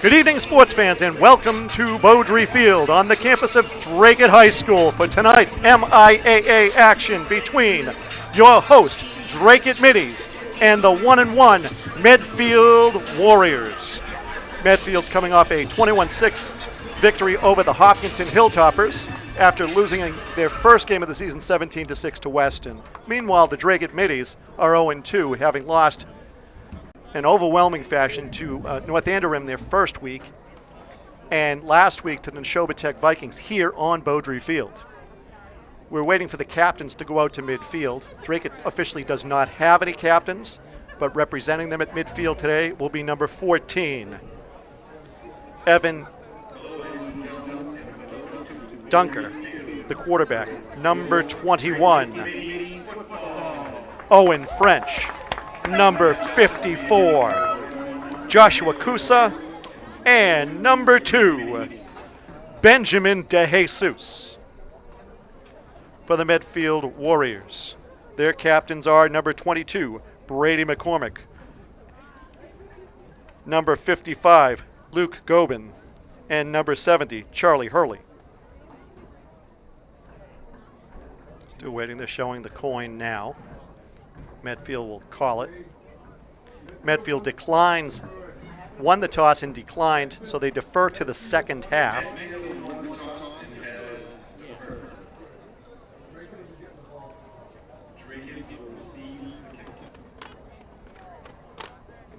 Good evening, sports fans, and welcome to Beaudry Field on the campus of Dracut High School for tonight's MIAA action between your host, Dracut Middies, and the 1-1 Medfield Warriors. Medfield's coming off a 21-6 victory over the Hopkinton Hilltoppers after losing their first game of the season 17-6 to Weston. Meanwhile, the Dracut Middies are 0-2, having lost in overwhelming fashion to North Anderham their first week, and last week to the Neshoba Tech Vikings here on Beaudry Field. We're waiting for the captains to go out to midfield. Dracut officially does not have any captains, but representing them at midfield today will be number 14, Evan Dunker, the quarterback. Number 21, Owen French. Number 54, Joshua Kusa, and number 2, Benjamin DeJesus. For the Medfield Warriors, their captains are number 22, Brady McCormick, number 55, Luke Gobin, and number 70, Charlie Hurley. Still waiting, they're showing the coin now. Medfield will call it. Medfield won the toss and declined, so they defer to the second half.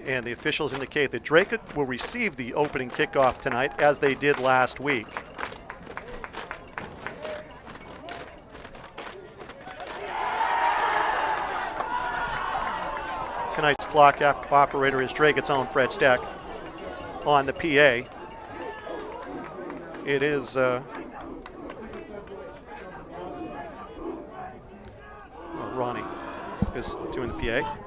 And the officials indicate that Dracut will receive the opening kickoff tonight, as they did last week. Tonight's clock operator is Dracut's own Fred Stack on the PA. It is Ronnie is doing the PA.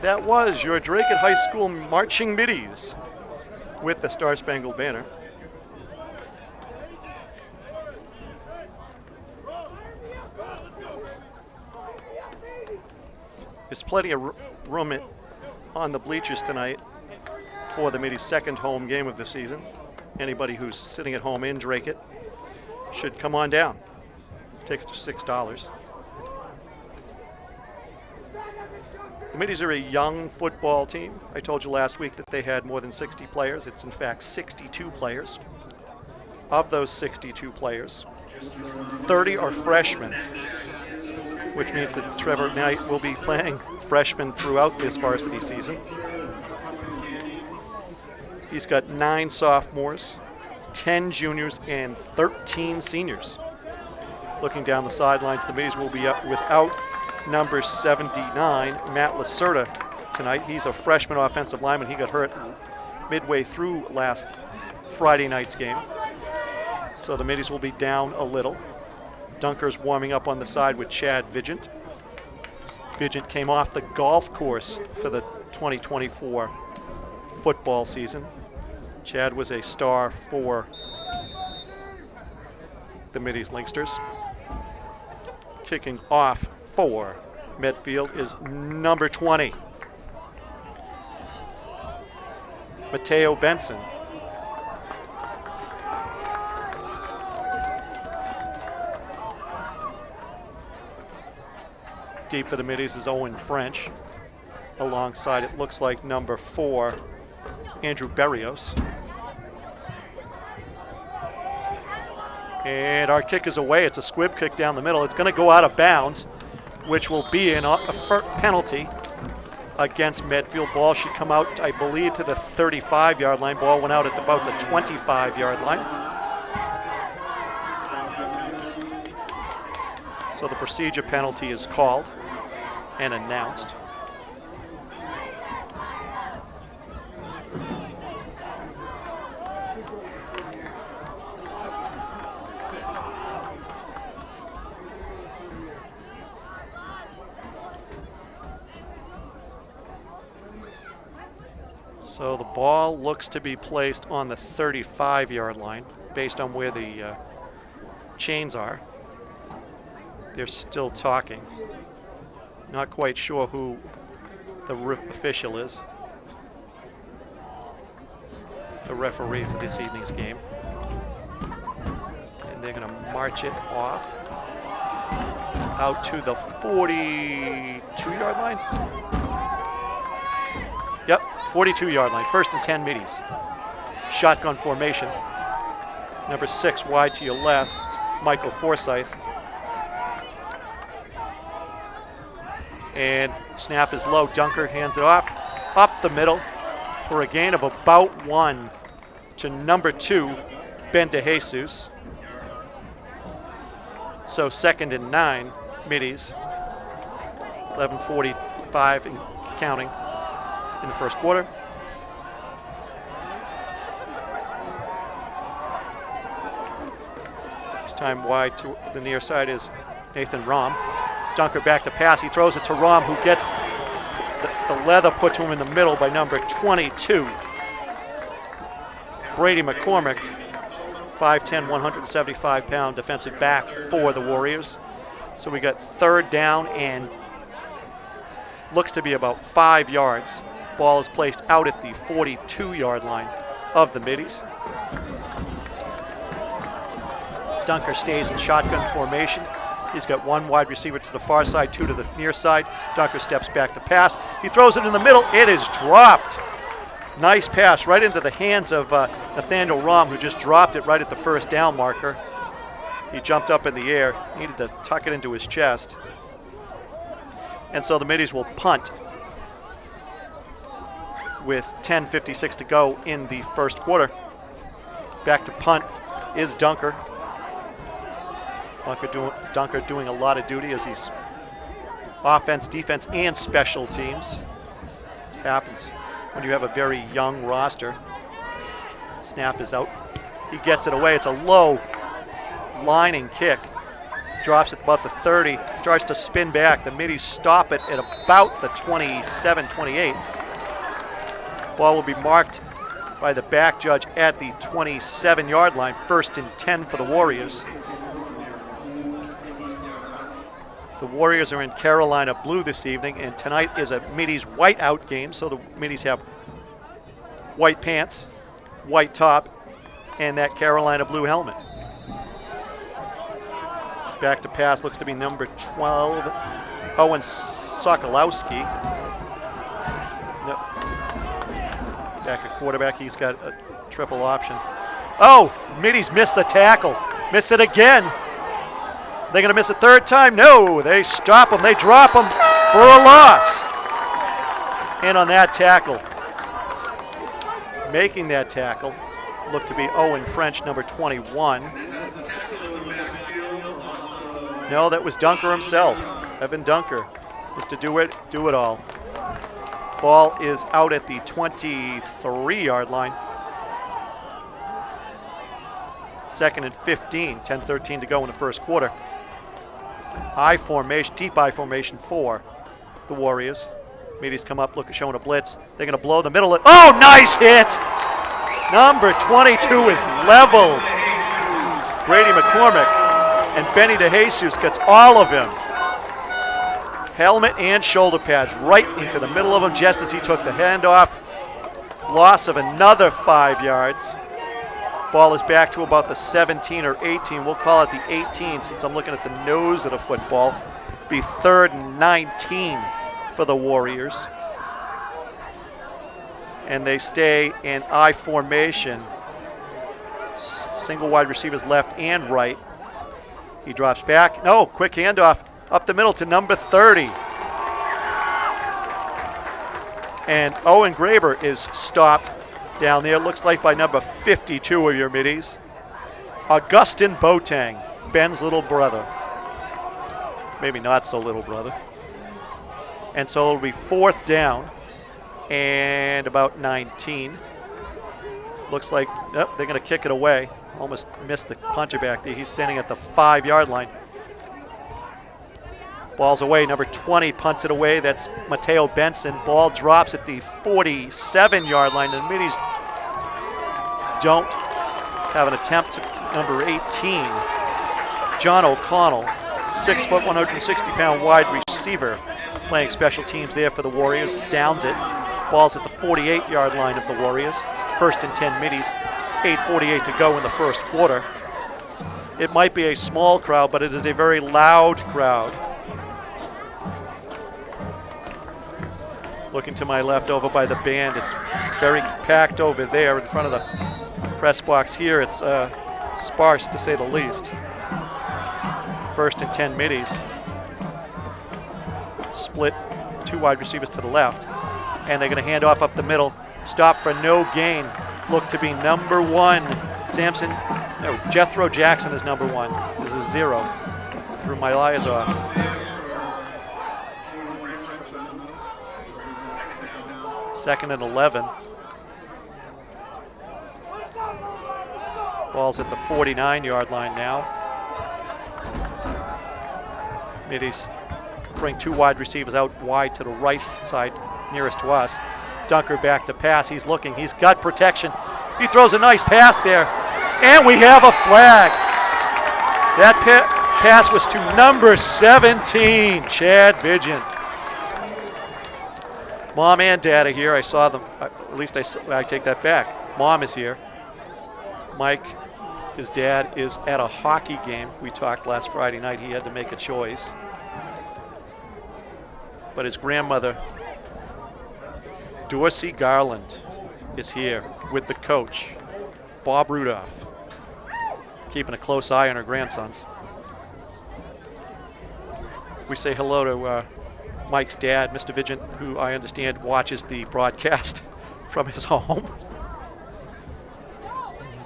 That was your Dracut High School marching middies with the Star Spangled Banner. There's plenty of room on the bleachers tonight for the middies' second home game of the season. Anybody who's sitting at home in Dracut should come on down. Tickets are $6. The Middies are a young football team. I told you last week that they had more than 60 players. It's in fact 62 players. Of those 62 players, 30 are freshmen, which means that Trevor Knight will be playing freshmen throughout this varsity season. He's got 9 sophomores, 10 juniors, and 13 seniors. Looking down the sidelines, the Middies will be up without number 79, Matt Lacerda, tonight. He's a freshman offensive lineman. He got hurt midway through last Friday night's game. So the Middies will be down a little. Dunker's warming up on the side with Chad Vigent. Vigent came off the golf course for the 2024 football season. Chad was a star for the Middies Linksters. Kicking off for Medfield is number 20, Mateo Benson. Deep for the Middies is Owen French. Alongside it looks like number 4, Andrew Berrios. And our kick is away. It's a squib kick down the middle. It's going to go out of bounds, which will be a penalty against Medfield. Ball should come out, I believe, to the 35-yard line. Ball went out at about the 25-yard line. So the procedure penalty is called and announced. So the ball looks to be placed on the 35-yard line based on where the chains are. They're still talking. Not quite sure who the official is. The referee for this evening's game. And they're going to march it off out to the 42-yard line. Yep, 42-yard line. First and 10 Middies. Shotgun formation. Number 6 wide to your left, Michael Forsyth. And snap is low. Dunker hands it off up the middle for a gain of about 1 to number 2, Ben DeJesus. So 2nd and 9, Middies. 11:45 and counting in the first quarter. This time wide to the near side is Nathan Rahm. Dunker back to pass. He throws it to Rahm, who gets the leather put to him in the middle by number 22, Brady McCormick, 5'10", 175-pound defensive back for the Warriors. So we got 3rd down and looks to be about 5 yards. Ball is placed out at the 42-yard line of the Middies. Dunker stays in shotgun formation. He's got 1 wide receiver to the far side, 2 to the near side. Dunker steps back to pass. He throws it in the middle. It is dropped. Nice pass right into the hands of Nathaniel Rahm, who just dropped it right at the first down marker. He jumped up in the air, needed to tuck it into his chest. And so the Middies will punt with 10:56 to go in the first quarter. Back to punt is Dunker. Dunker doing a lot of duty as he's offense, defense, and special teams. It happens when you have a very young roster. Snap is out. He gets it away. It's a low lining kick. Drops it about the 30. Starts to spin back. The Middies stop it at about the 27, 28. Ball will be marked by the back judge at the 27-yard line. 1st and 10 for the Warriors. The Warriors are in Carolina blue this evening, and tonight is a Middies white-out game, so the Middies have white pants, white top, and that Carolina blue helmet. Back to pass, looks to be number 12, Owen Sokolowski. No. Back at quarterback, he's got a triple option. Oh, Middies missed the tackle. Miss it again. They're going to miss a third time? No, they stop him. They drop him for a loss. And on that tackle, making that tackle, looked to be Owen French, number 21. No, that was Dunker himself. Evan Dunker was to do it all. Ball is out at the 23-yard line. 2nd and 15, 10-13 to go in the first quarter. I formation, deep I formation for the Warriors. Meaties come up, showing a blitz. They're going to blow the middle. Oh, nice hit! Number 22 is leveled. Brady McCormick and Benny DeJesus gets all of him. Helmet and shoulder pads right into the middle of him just as he took the handoff. Loss of another 5 yards. Ball is back to about the 17 or 18. We'll call it the 18 since I'm looking at the nose of the football. Be 3rd and 19 for the Warriors. And they stay in I formation. Single wide receivers left and right. He drops back. No, quick handoff up the middle to number 30. And Owen Graber is stopped down there. Looks like by number 52 of your middies. Augustin Boateng, Ben's little brother. Maybe not so little brother. And so it'll be 4th down and about 19. Looks like they're going to kick it away. Almost missed the puncher back there. He's standing at the 5-yard line. Ball's away. Number 20 punts it away. That's Mateo Benson. Ball drops at the 47-yard line. The middies don't have an attempt to number 18. John O'Connell, 6 foot, 160-pound wide receiver, playing special teams there for the Warriors. Downs it. Ball's at the 48-yard line of the Warriors. 1st and 10 middies. 8:48 to go in the first quarter. It might be a small crowd, but it is a very loud crowd. Looking to my left over by the band, it's very packed over there in front of the press box here. It's sparse to say the least. 1st and 10 middies. Split 2 wide receivers to the left. And they're going to hand off up the middle. Stop for no gain. Look to be number 1. Jethro Jackson is number 1. This is 0. Threw my eyes off. Second and 11. Ball's at the 49-yard line now. Middies bring 2 wide receivers out wide to the right side, nearest to us. Dunker back to pass. He's looking. He's got protection. He throws a nice pass there. And we have a flag. That pass was to number 17, Chad Vidgen. Mom and Dad are here. I saw them. At least I take that back. Mom is here. Mike, his dad, is at a hockey game. We talked last Friday night. He had to make a choice. But his grandmother, Dorsey Garland, is here with the coach, Bob Rudolph, keeping a close eye on her grandsons. We say hello to Mike's dad, Mr. Vidgen, who I understand watches the broadcast from his home.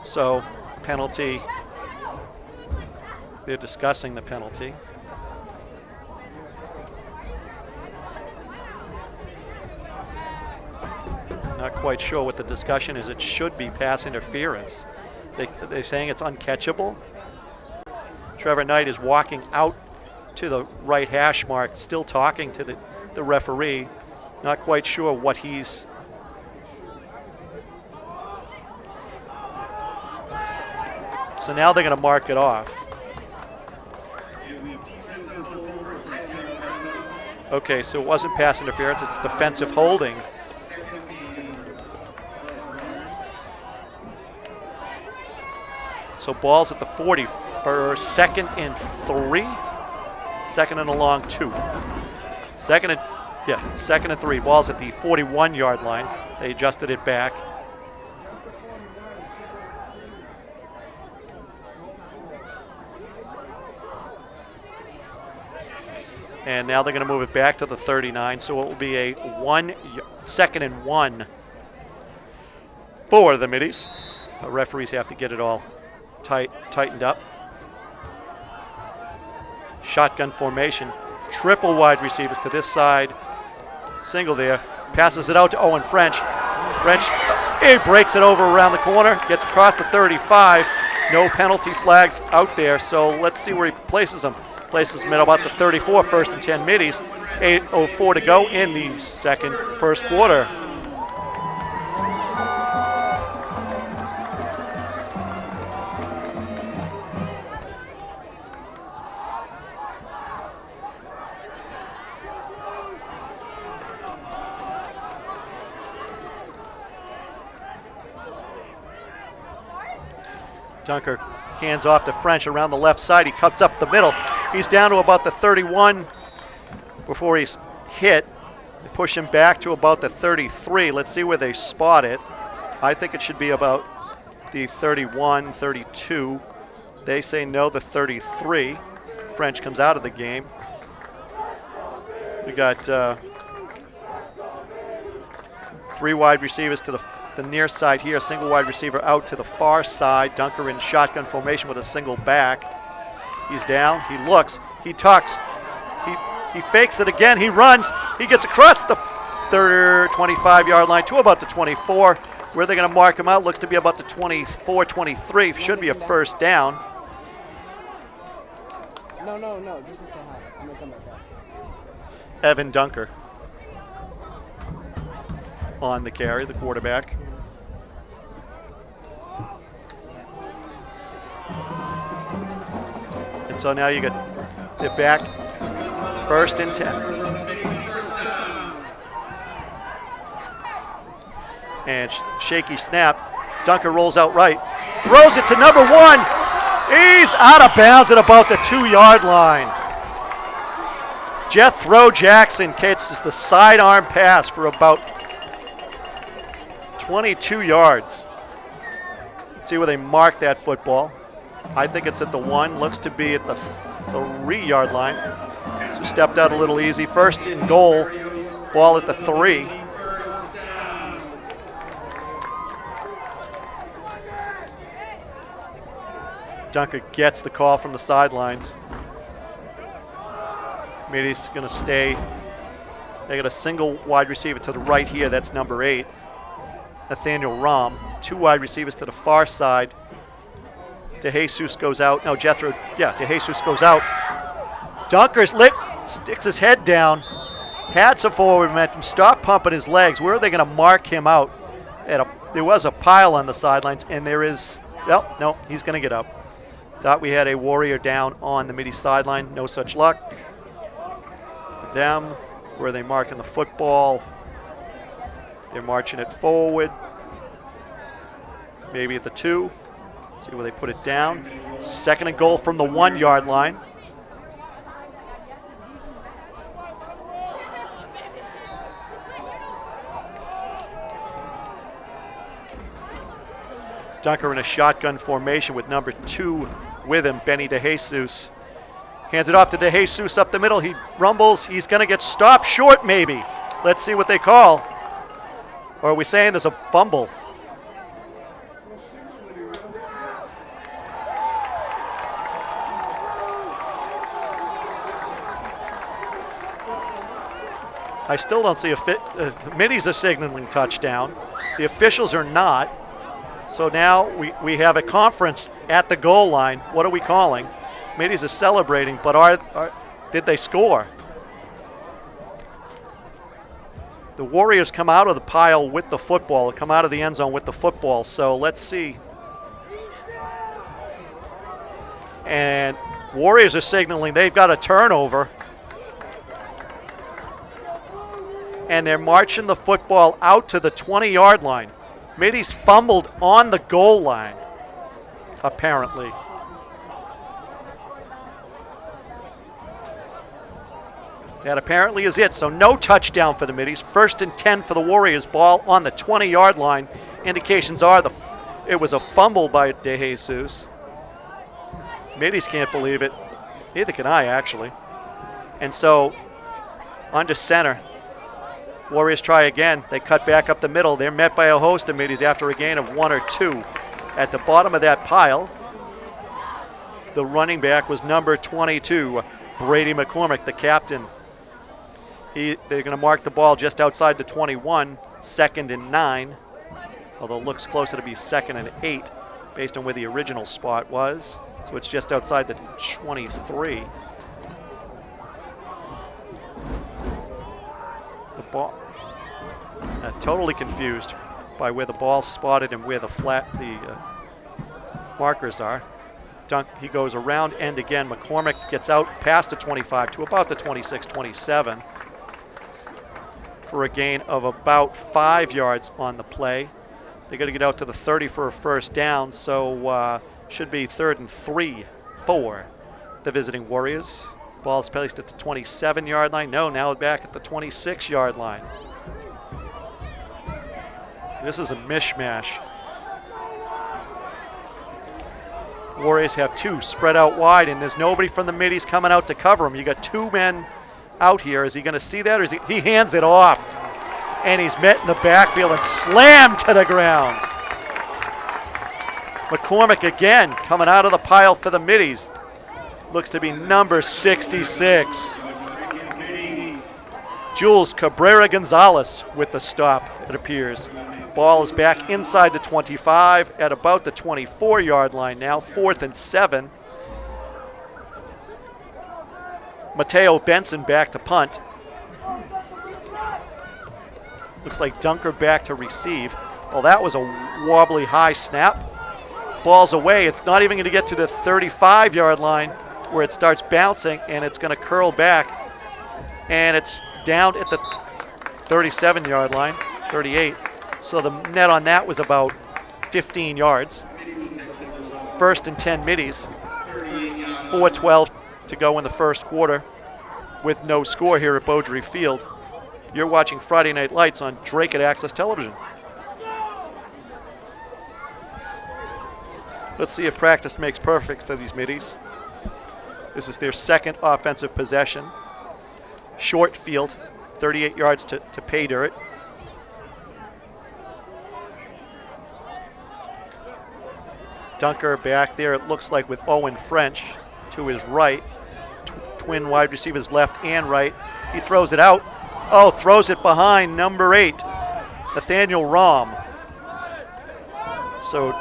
So, penalty. They're discussing the penalty. Not quite sure what the discussion is. It should be pass interference. They're saying it's uncatchable. Trevor Knight is walking out to the right hash mark, still talking to the referee. Not quite sure what he's... So now they're going to mark it off. Okay, so it wasn't pass interference, it's defensive holding. So ball's at the 40 for 2nd and 3. 2nd and a long 2. 2nd and 3. Ball's at the 41-yard line. They adjusted it back. And now they're going to move it back to the 39, so it will be a 2nd and 1 for the Middies. The referees have to get it all tightened up. Shotgun formation. Triple wide receivers to this side. Single there. Passes it out to Owen French. French, he breaks it over around the corner. Gets across the 35. No penalty flags out there, so let's see where he places them. Places him at about the 34, 1st and 10 Middies. 8:04 to go in the first quarter. Dunker hands off to French around the left side. He cuts up the middle. He's down to about the 31 before he's hit. They push him back to about the 33. Let's see where they spot it. I think it should be about the 31, 32. They say no, the 33. French comes out of the game. We got 3 wide receivers to the near side here, single wide receiver out to the far side. Dunker in shotgun formation with a single back. He's down, he looks, he tucks, he fakes it again, he runs, he gets across the 25-yard line to about the 24. Where they're going to mark him out looks to be about the 24, 23. Should be a first down. No, just say hi. I'm going to come back out. Evan Dunker on the carry, the quarterback. And so now you get it back, 1st and 10. And shaky snap. Dunker rolls out right, throws it to number 1. He's out of bounds at about the 2-yard line. Jethro Jackson catches the sidearm pass for about 22 yards. Let's see where they mark that football. I think it's at the 1, looks to be at the 3-yard line. So stepped out a little easy. 1st and goal, ball at the 3. Dunker gets the call from the sidelines. Middy's going to stay. They got a single wide receiver to the right here. That's number 8, Nathaniel Rahm. 2 wide receivers to the far side. DeJesus goes out. No, Jethro. Yeah, DeJesus goes out. Dunker's sticks his head down. Had some forward momentum. Stopped pumping his legs. Where are they going to mark him out? There was a pile on the sidelines, and there is. Well, no, he's going to get up. Thought we had a Warrior down on the Middy sideline. No such luck. Them, where are they marking the football? They're marching it forward. Maybe at the 2. See where they put it down. 2nd and goal from the 1-yard line. Dunker in a shotgun formation with number 2 with him, Benny DeJesus. Hands it off to DeJesus up the middle. He rumbles. He's going to get stopped short maybe. Let's see what they call. Or are we saying there's a fumble? I still don't see Middies are signaling touchdown. The officials are not. So now we have a conference at the goal line. What are we calling? Middies are celebrating, but did they score? The Warriors come out of the pile with the football, come out of the end zone with the football. So let's see. And Warriors are signaling they've got a turnover. And they're marching the football out to the 20-yard line. Middy's fumbled on the goal line. apparently. That apparently is it. So no touchdown for the Middies. 1st and 10 for the Warriors. Ball on the 20-yard line. Indications are it was a fumble by De Jesus. Middies can't believe it. Neither can I, actually. And so under center, Warriors try again. They cut back up the middle. They're met by a host of Middies after a gain of 1 or 2. At the bottom of that pile, the running back was number 22, Brady McCormick, the captain. They're going to mark the ball just outside the 21, 2nd and 9, although it looks closer to be 2nd and 8 based on where the original spot was. So it's just outside the 23. The ball, totally confused by where the ball's spotted and where the markers are. He goes around end again. McCormick gets out past the 25 to about the 26, 27 for a gain of about 5 yards on the play. They got to get out to the 30 for a first down, so should be 3rd and 3 for the visiting Warriors. Ball's placed at the 27-yard line. No, now back at the 26-yard line. This is a mishmash. Warriors have 2 spread out wide, and there's nobody from the Middies coming out to cover him. You got 2 men out here. Is he going to see that, or is he hands it off? And he's met in the backfield and slammed to the ground. McCormick again coming out of the pile for the Middies. Looks to be number 66. Jules Cabrera-Gonzalez with the stop, it appears. Ball is back inside the 25 at about the 24-yard line now, 4th and 7. Mateo Benson back to punt. Looks like Dunker back to receive. Well, that was a wobbly high snap. Ball's away. It's not even going to get to the 35-yard line where it starts bouncing, and it's going to curl back. And it's down at the 37-yard line, 38. So the net on that was about 15 yards. 1st and 10 Middies. 4:12 to go in the first quarter with no score here at Beaudry Field. You're watching Friday Night Lights on Dracut Access Television. Let's see if practice makes perfect for these Middies. This is their 2nd offensive possession. Short field, 38 yards to pay dirt. Dunker back there, it looks like, with Owen French to his right. Twin wide receivers left and right. He throws it out. Oh, throws it behind number 8, Nathaniel Rom. So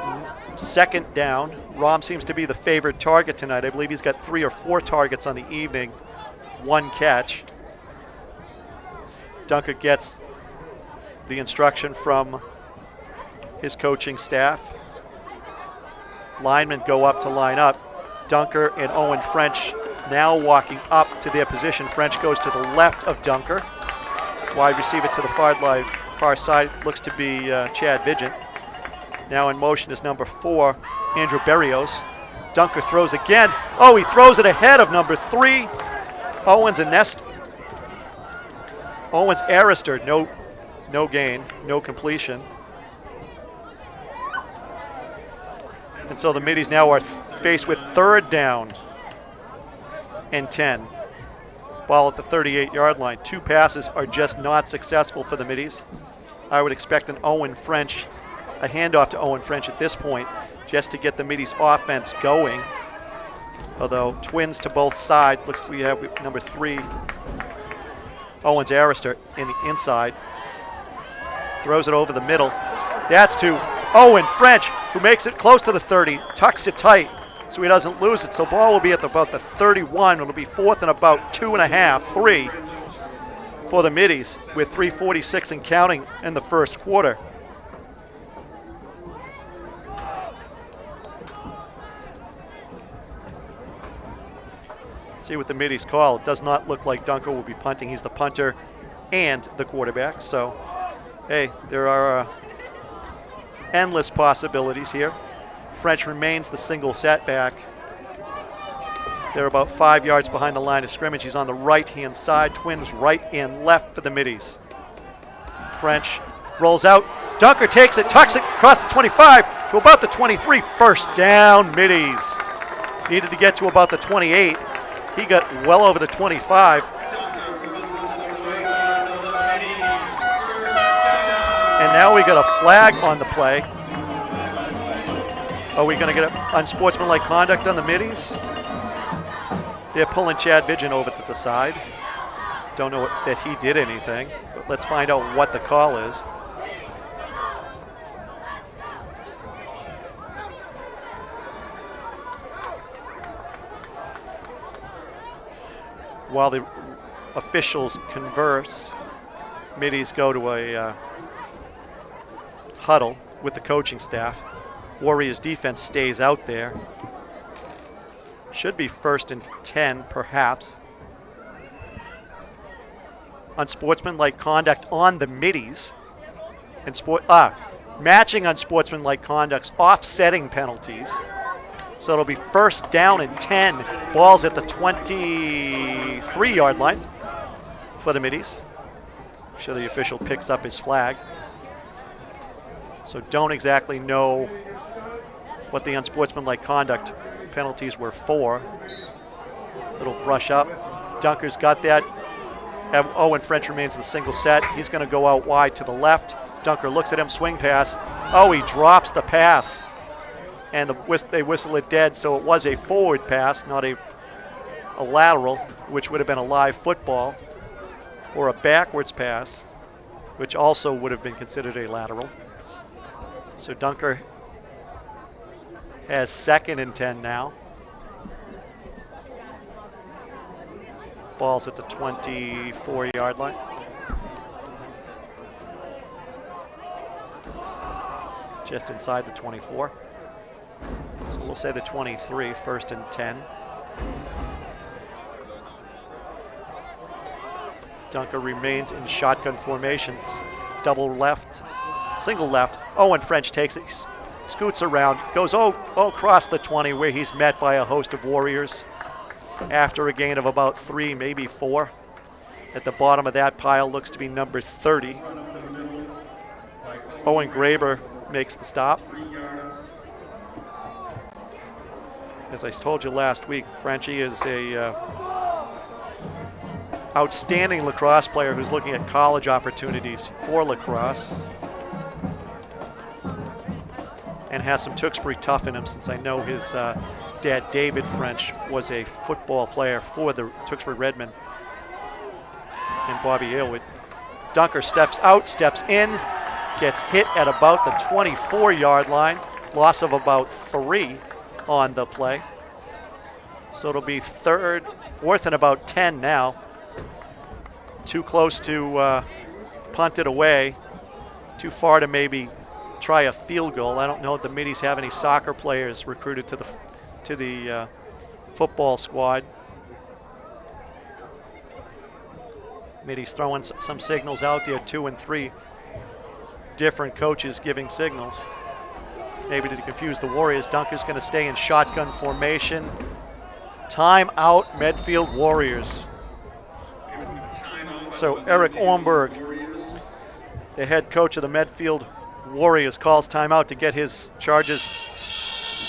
2nd down. Rom seems to be the favored target tonight. I believe he's got 3 or 4 targets on the evening, 1 catch. Dunker gets the instruction from his coaching staff. Linemen go up to line up. Dunker and Owen French now walking up to their position. French goes to the left of Dunker. Wide receiver to the far side looks to be Chad Vigent. Now in motion is number 4, Andrew Berrios. Dunker throws again. Oh, he throws it ahead of number 3, Owens Arister. No gain, no completion. And so the Middies now are faced with 3rd down and 10. Ball at the 38-yard line. 2 passes are just not successful for the Middies. I would expect a handoff to Owen French at this point just to get the Middies offense going. Although twins to both sides. Looks we have number 3, Owens Arister in the inside. Throws it over the middle. That's to Owen French, who makes it close to the 30, tucks it tight so he doesn't lose it. So ball will be at about the 31. It'll be 4th and about 2.5, 3 for the Middies with 3:46 and counting in the first quarter. See what the Middies call. It does not look like Dunker will be punting. He's the punter and the quarterback. So, hey, there are endless possibilities here. French remains the single setback. They're about 5 yards behind the line of scrimmage. He's on the right-hand side. Twins right and left for the middies. French rolls out. Dunker takes it, tucks it across the 25 to about the 23. First down, middies. Needed to get to about the 28. He got well over the 25. And now we got a flag on the play. Are we going to get unsportsmanlike conduct on the middies? They're pulling Chad Vigin over to the side. Don't know that he did anything, but let's find out what the call is. While the officials converse, middies go to a huddle with the coaching staff. Warriors defense stays out there. Should be 1st and 10, perhaps. Unsportsmanlike conduct on the middies. And matching unsportsmanlike conducts, offsetting penalties. So it'll be 1st down and 10. Ball's at the 23-yard line for the middies. I'm sure the official picks up his flag. So don't exactly know what the unsportsmanlike conduct penalties were for. Little brush up. Dunker's got that. Owen French remains the single set. He's going to go out wide to the left. Dunker looks at him, swing pass. Oh, he drops the pass. And they whistle it dead, so it was a forward pass, not a lateral, which would have been a live football, or a backwards pass, which also would have been considered a lateral. So Dunker has 2nd and 10 now. Ball's at the 24-yard line. Just inside the 24. So we'll say the 23, 1st and 10. Dunker remains in shotgun formations. Double left, single left. Owen French takes it, scoots around, goes across the 20 where he's met by a host of Warriors after a gain of about 3, maybe 4. At the bottom of that pile looks to be number 30. Owen Graber makes the stop. As I told you last week, Frenchie is a outstanding lacrosse player who's looking at college opportunities for lacrosse and has some Tewksbury tough in him, since I know his dad, David French, was a football player for the Tewksbury Redmen and Bobby Aylward. Dunker steps out, steps in, gets hit at about the 24-yard line, loss of about 3 on the play. So it'll be 4th and about 10 now. Too close to punt it away. Too far to maybe try a field goal. I don't know if the middies have any soccer players recruited to the football squad. Middies throwing some signals out there, 2 and 3 different coaches giving signals. Maybe to confuse the Warriors. Dunker's going to stay in shotgun formation. Time out, Medfield Warriors. So Eric Ornberg, the head coach of the Medfield Warriors, calls timeout to get his charges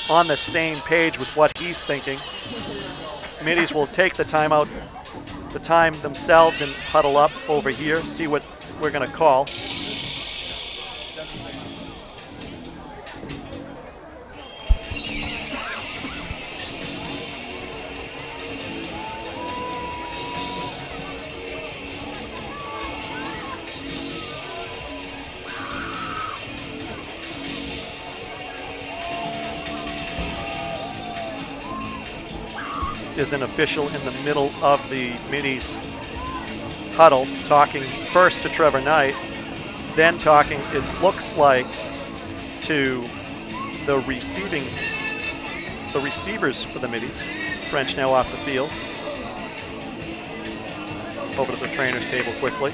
on the same page with what he's thinking. Middies will take the timeout, the time themselves, and huddle up over here, see what we're going to call. Is an official in the middle of the middies huddle, talking first to Trevor Knight, then talking, it looks like, to the receivers for the middies. French now off the field. Over to the trainer's table quickly.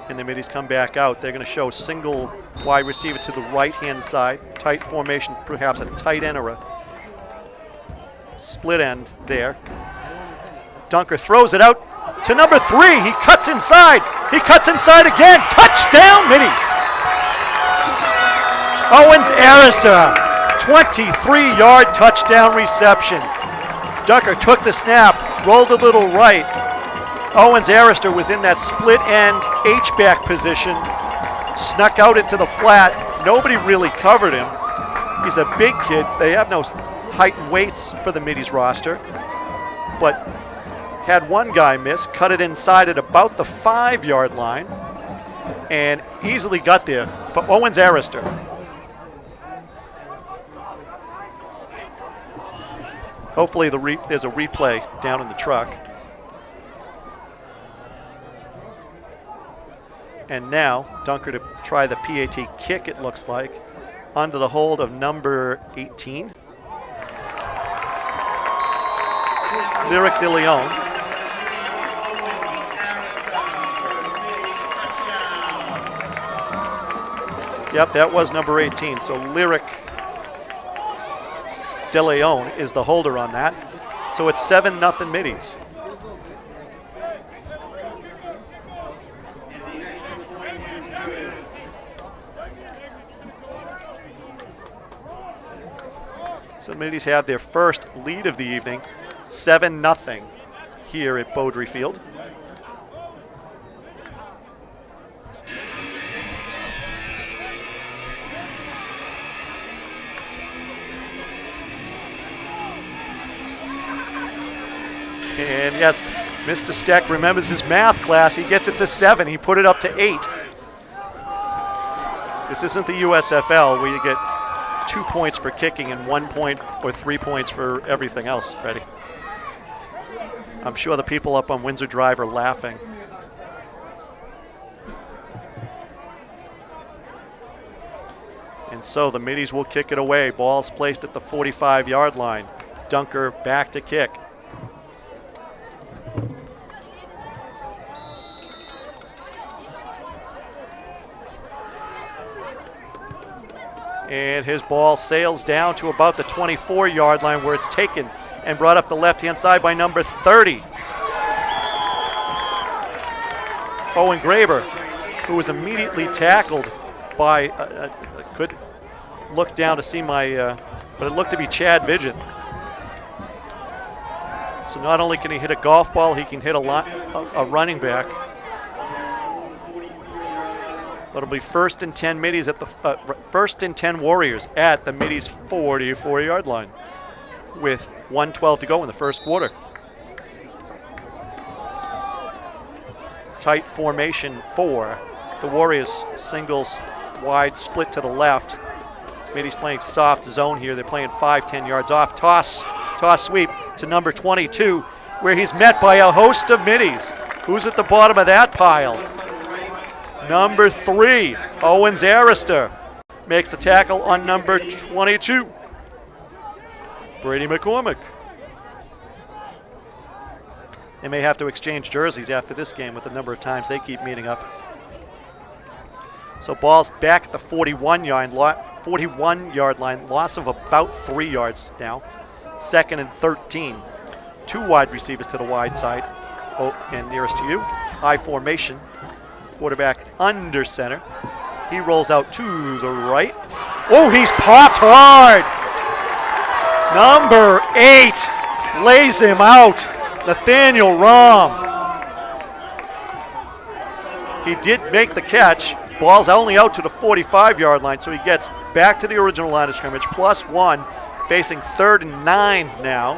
and the middies come back out. They're going to show single wide receiver to the right-hand side. Tight formation, perhaps a tight end or a split end there. Dunker throws it out to number 3. He cuts inside. He cuts inside again. Touchdown, middies. Owens Arista, 23-yard touchdown reception. Dunker took the snap, rolled a little right. Owens Arista was in that split end H-back position, snuck out into the flat. Nobody really covered him. He's a big kid. They have no height and weights for the middies roster, but had one guy miss, cut it inside at about the 5-yard line, and easily got there for Owens Arista. Hopefully there's a replay down in the truck. And now Dunker to try the PAT kick, it looks like, under the hold of number 18. Lyric De Leon. Yep, that was number 18. So Lyric De Leon is the holder on that. So it's 7-0 middies. So the middies have their first lead of the evening, 7-0 here at Beaudry Field. And yes, Mr. Steck remembers his math class. He gets it to 7. He put it up to 8. This isn't the USFL where you get 2 points for kicking and 1 point or 3 points for everything else, Freddie. I'm sure the people up on Windsor Drive are laughing. And so the middies will kick it away. Ball's placed at the 45-yard line. Dunker back to kick. And his ball sails down to about the 24-yard line where it's taken and brought up the left-hand side by number 30. Owen Graber, who was immediately tackled by, I couldn't look down to see but it looked to be Chad Vigent. So not only can he hit a golf ball, he can hit a running back. It'll be 1st and 10 middies at the 1st and 10 Warriors at the middies 44-yard line with 1:12 to go in the first quarter. Tight formation for the Warriors. Singles wide split to the left. Middies playing soft zone here. They're playing 5-10 yards off. Toss sweep to number 22 where he's met by a host of middies. Who's at the bottom of that pile? Number 3, Owens Arista, makes the tackle on number 22, Brady McCormick. They may have to exchange jerseys after this game with the number of times they keep meeting up. So ball's back at the 41-yard line, loss of about 3 yards now. 2nd and 13. 2 wide receivers to the wide side. Oh, and nearest to you, high formation. Quarterback under center. He rolls out to the right. Oh, he's popped hard. Number 8 lays him out. Nathaniel Rahm. He did make the catch. Ball's only out to the 45-yard line, so he gets back to the original line of scrimmage, +1, facing 3rd and 9 now.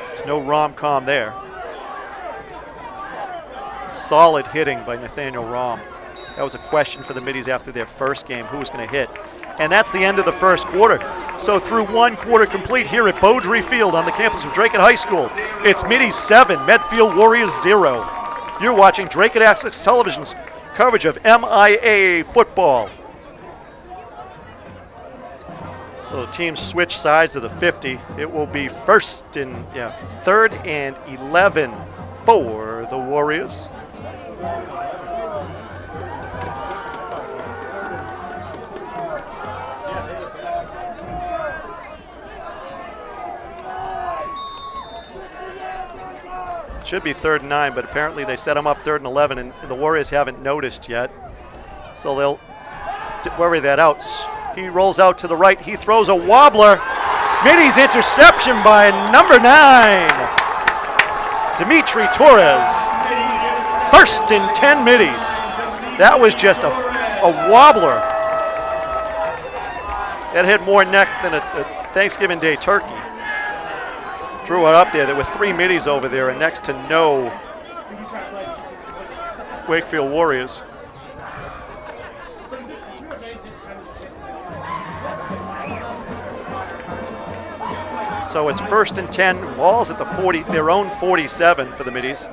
There's no rom-com there. Solid hitting by Nathaniel Rahm. That was a question for the middies after their first game, who was going to hit. And that's the end of the first quarter. So through 1 quarter complete here at Beaudry Field on the campus of Dracut High School, it's middies 7, Medfield Warriors 0. You're watching Dracut Access Television's coverage of MIAA football. So the teams switch sides to the 50. It will be 3rd and 11 for the Warriors. Should be 3rd and 9, but apparently they set them up 3rd and 11, and the Warriors haven't noticed yet. So they'll worry that out. He rolls out to the right. He throws a wobbler. Middy's interception by number 9, Dimitri Torres. 1st and 10 Middies. That was just a wobbler. That had more neck than a Thanksgiving Day turkey. Threw it up there. There were 3 Middies over there and next to no Wakefield Warriors. So it's 1st and 10. Ball's at the 40, their own 47 for the Middies.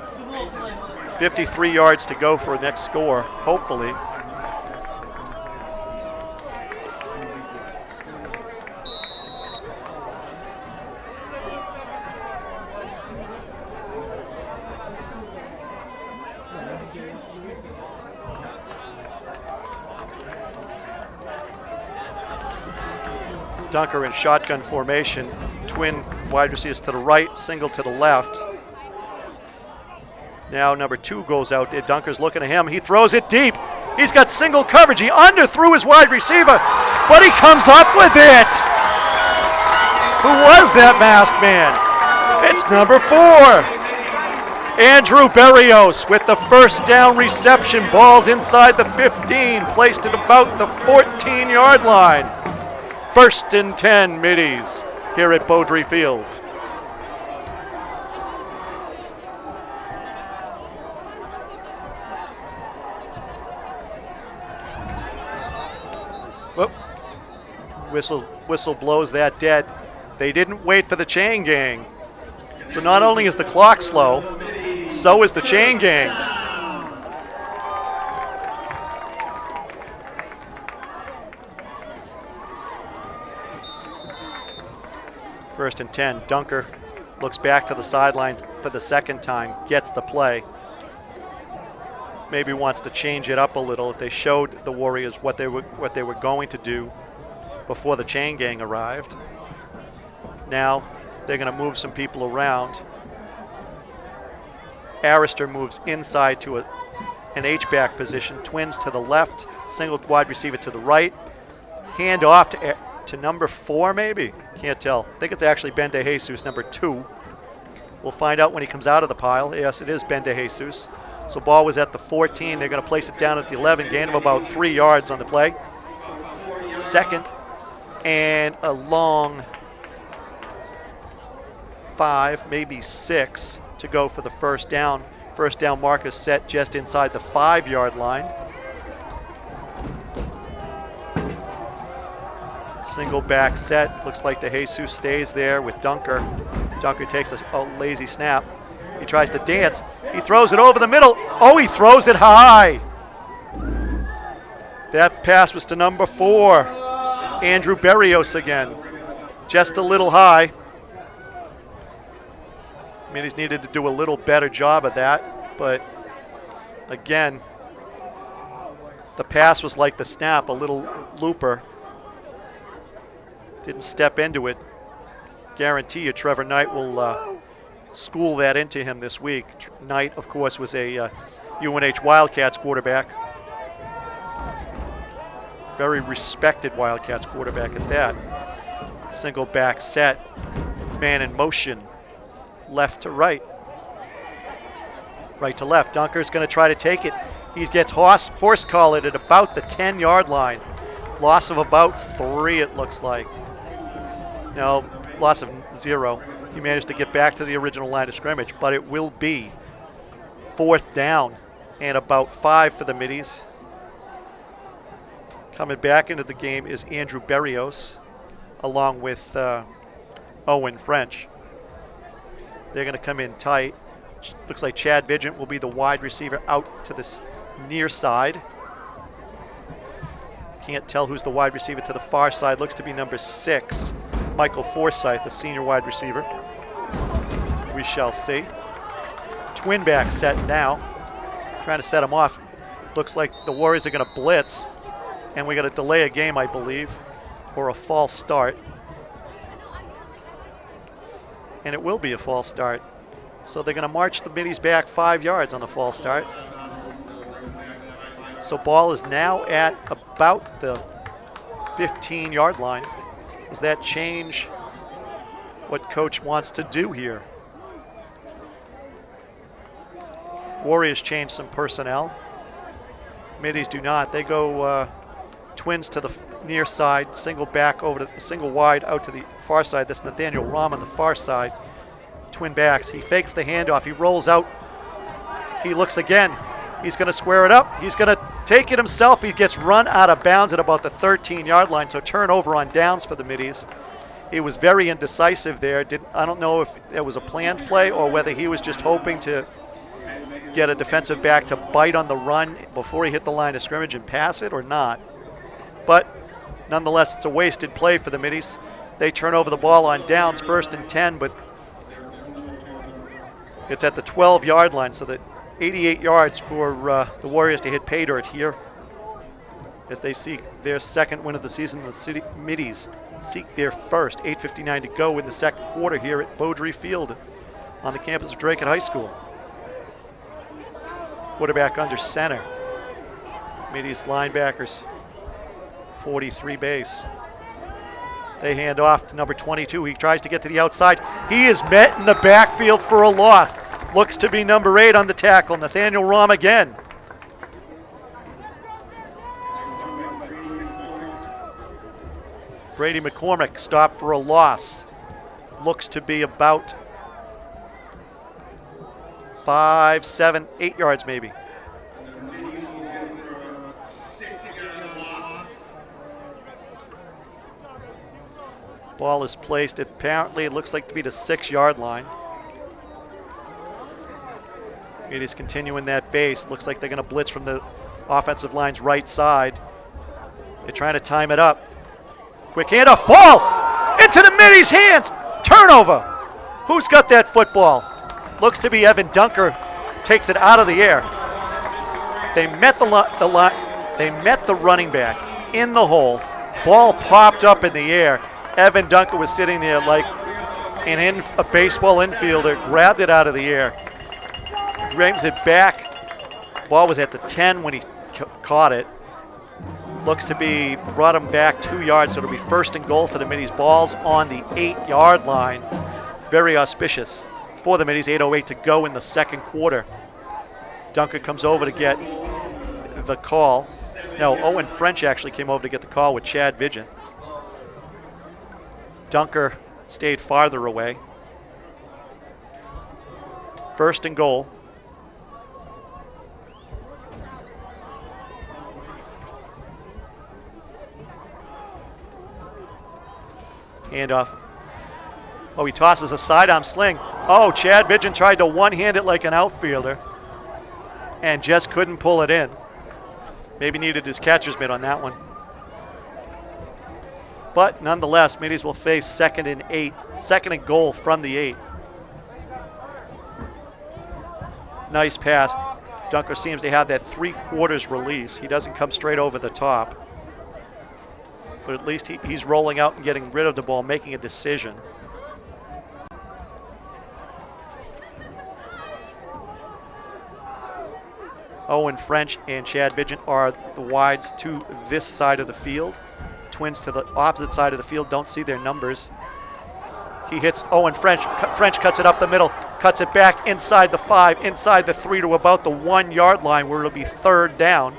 53 yards to go for a next score, hopefully. Dunker in shotgun formation. Twin wide receivers to the right, single to the left. Now number 2 goes out there. Dunker's looking at him. He throws it deep. He's got single coverage. He underthrew his wide receiver, but he comes up with it. Who was that masked man? It's number 4. Andrew Berrios with the 1st down reception. Ball's inside the 15, placed at about the 14-yard line. 1st and 10 Middies here at Beaudry Field. Whoop. Whistle blows that dead. They didn't wait for the chain gang. So not only is the clock slow, so is the chain gang. First and 10. Dunker looks back to the sidelines for the 2nd time, gets the play. Maybe wants to change it up a little. They showed the Warriors what they were going to do before the chain gang arrived. Now they're going to move some people around. Arister moves inside to an H-back position. Twins to the left, single wide receiver to the right. Hand off to number 4 maybe? Can't tell. I think it's actually Ben DeJesus, number 2. We'll find out when he comes out of the pile. Yes, it is Ben DeJesus. So ball was at the 14. They're going to place it down at the 11. Gain of about 3 yards on the play. 2nd and a long 5, maybe 6 to go for the 1st down. 1st down marker set just inside the 5-yard line. Single back set. Looks like DeJesus stays there with Dunker. Dunker takes a lazy snap. He tries to dance. He throws it over the middle. Oh, he throws it high. That pass was to number 4. Andrew Berrios again. Just a little high. I mean, he's needed to do a little better job of that. But again, the pass was like the snap, a little looper. Didn't step into it. Guarantee you Trevor Knight will school that into him this week. Knight, of course, was a UNH Wildcats quarterback. Very respected Wildcats quarterback at that. Single back set, man in motion, left to right. Right to left. Dunker's going to try to take it. He gets horse collared at about the 10-yard line. Loss of about 3, it looks like. No, loss of 0. He managed to get back to the original line of scrimmage, but it will be 4th down and about 5 for the Middies. Coming back into the game is Andrew Berrios, along with Owen French. They're going to come in tight. Looks like Chad Vigent will be the wide receiver out to this near side. Can't tell who's the wide receiver to the far side. Looks to be number 6, Michael Forsyth, the senior wide receiver. We shall see. twin back set now. Trying to set him off. Looks like the Warriors are going to blitz. And we got to delay a game, I believe, or a false start. And it will be a false start. So they're going to march the middies back 5 yards on the false start. So ball is now at about the 15-yard line. Does that change what coach wants to do here? Warriors change some personnel. Middies do not. They go twins to the near side, single back over to single wide out to the far side. That's Nathaniel Rahm on the far side. Twin backs. He fakes the handoff. He rolls out. He looks again. He's going to square it up. He's going to take it himself. He gets run out of bounds at about the 13-yard line, so turnover on downs for the middies. He was very indecisive there. I don't know if it was a planned play or whether he was just hoping to get a defensive back to bite on the run before he hit the line of scrimmage and pass it or not. But nonetheless, it's a wasted play for the middies. They turn over the ball on downs, 1st and 10, but it's at the 12-yard line, so that 88 yards for the Warriors to hit pay dirt here as they seek their second win of the season. The city middies seek their first. 8:59 to go in the second quarter here at Beaudry Field on the campus of Dracut High School. Quarterback under center. Middies linebackers, 43 base. They hand off to number 22. He tries to get to the outside. He is met in the backfield for a loss. Looks to be number 8 on the tackle, Nathaniel Rahm again. Brady McCormick stopped for a loss. Looks to be about 5, 7, 8 yards maybe. Ball is placed, apparently it looks like to be the 6-yard line. It is continuing that base. Looks like they're going to blitz from the offensive line's right side. They're trying to time it up. Quick handoff, ball into the middies' hands. Turnover. Who's got that football? Looks to be Evan Dunker. Takes it out of the air. They met the running back in the hole. Ball popped up in the air. Evan Dunker was sitting there like a baseball infielder. Grabbed it out of the air. Brings it back. Ball was at the 10 when he caught it. Looks to be brought him back 2 yards, so it'll be 1st and goal for the middies. Ball's on the 8-yard line. Very auspicious for the middies. 8:08 to go in the second quarter. Duncan comes over to get the call. No, Owen French actually came over to get the call with Chad Vigent. Dunker stayed farther away. 1st and goal. Handoff. Oh, he tosses a sidearm sling. Oh, Chad Vigent tried to one-hand it like an outfielder and just couldn't pull it in. Maybe needed his catcher's mitt on that one. But nonetheless, middies will face 2nd and 8. 2nd and goal from the 8. Nice pass. Dunker seems to have that 3/4 release. He doesn't come straight over the top. But at least he's rolling out and getting rid of the ball, making a decision. Owen French and Chad Vigent are the wides to this side of the field. Twins to the opposite side of the field don't see their numbers. He hits Owen French. French cuts it up the middle, cuts it back inside the 5, inside the 3 to about the 1-yard line where it'll be 3rd down.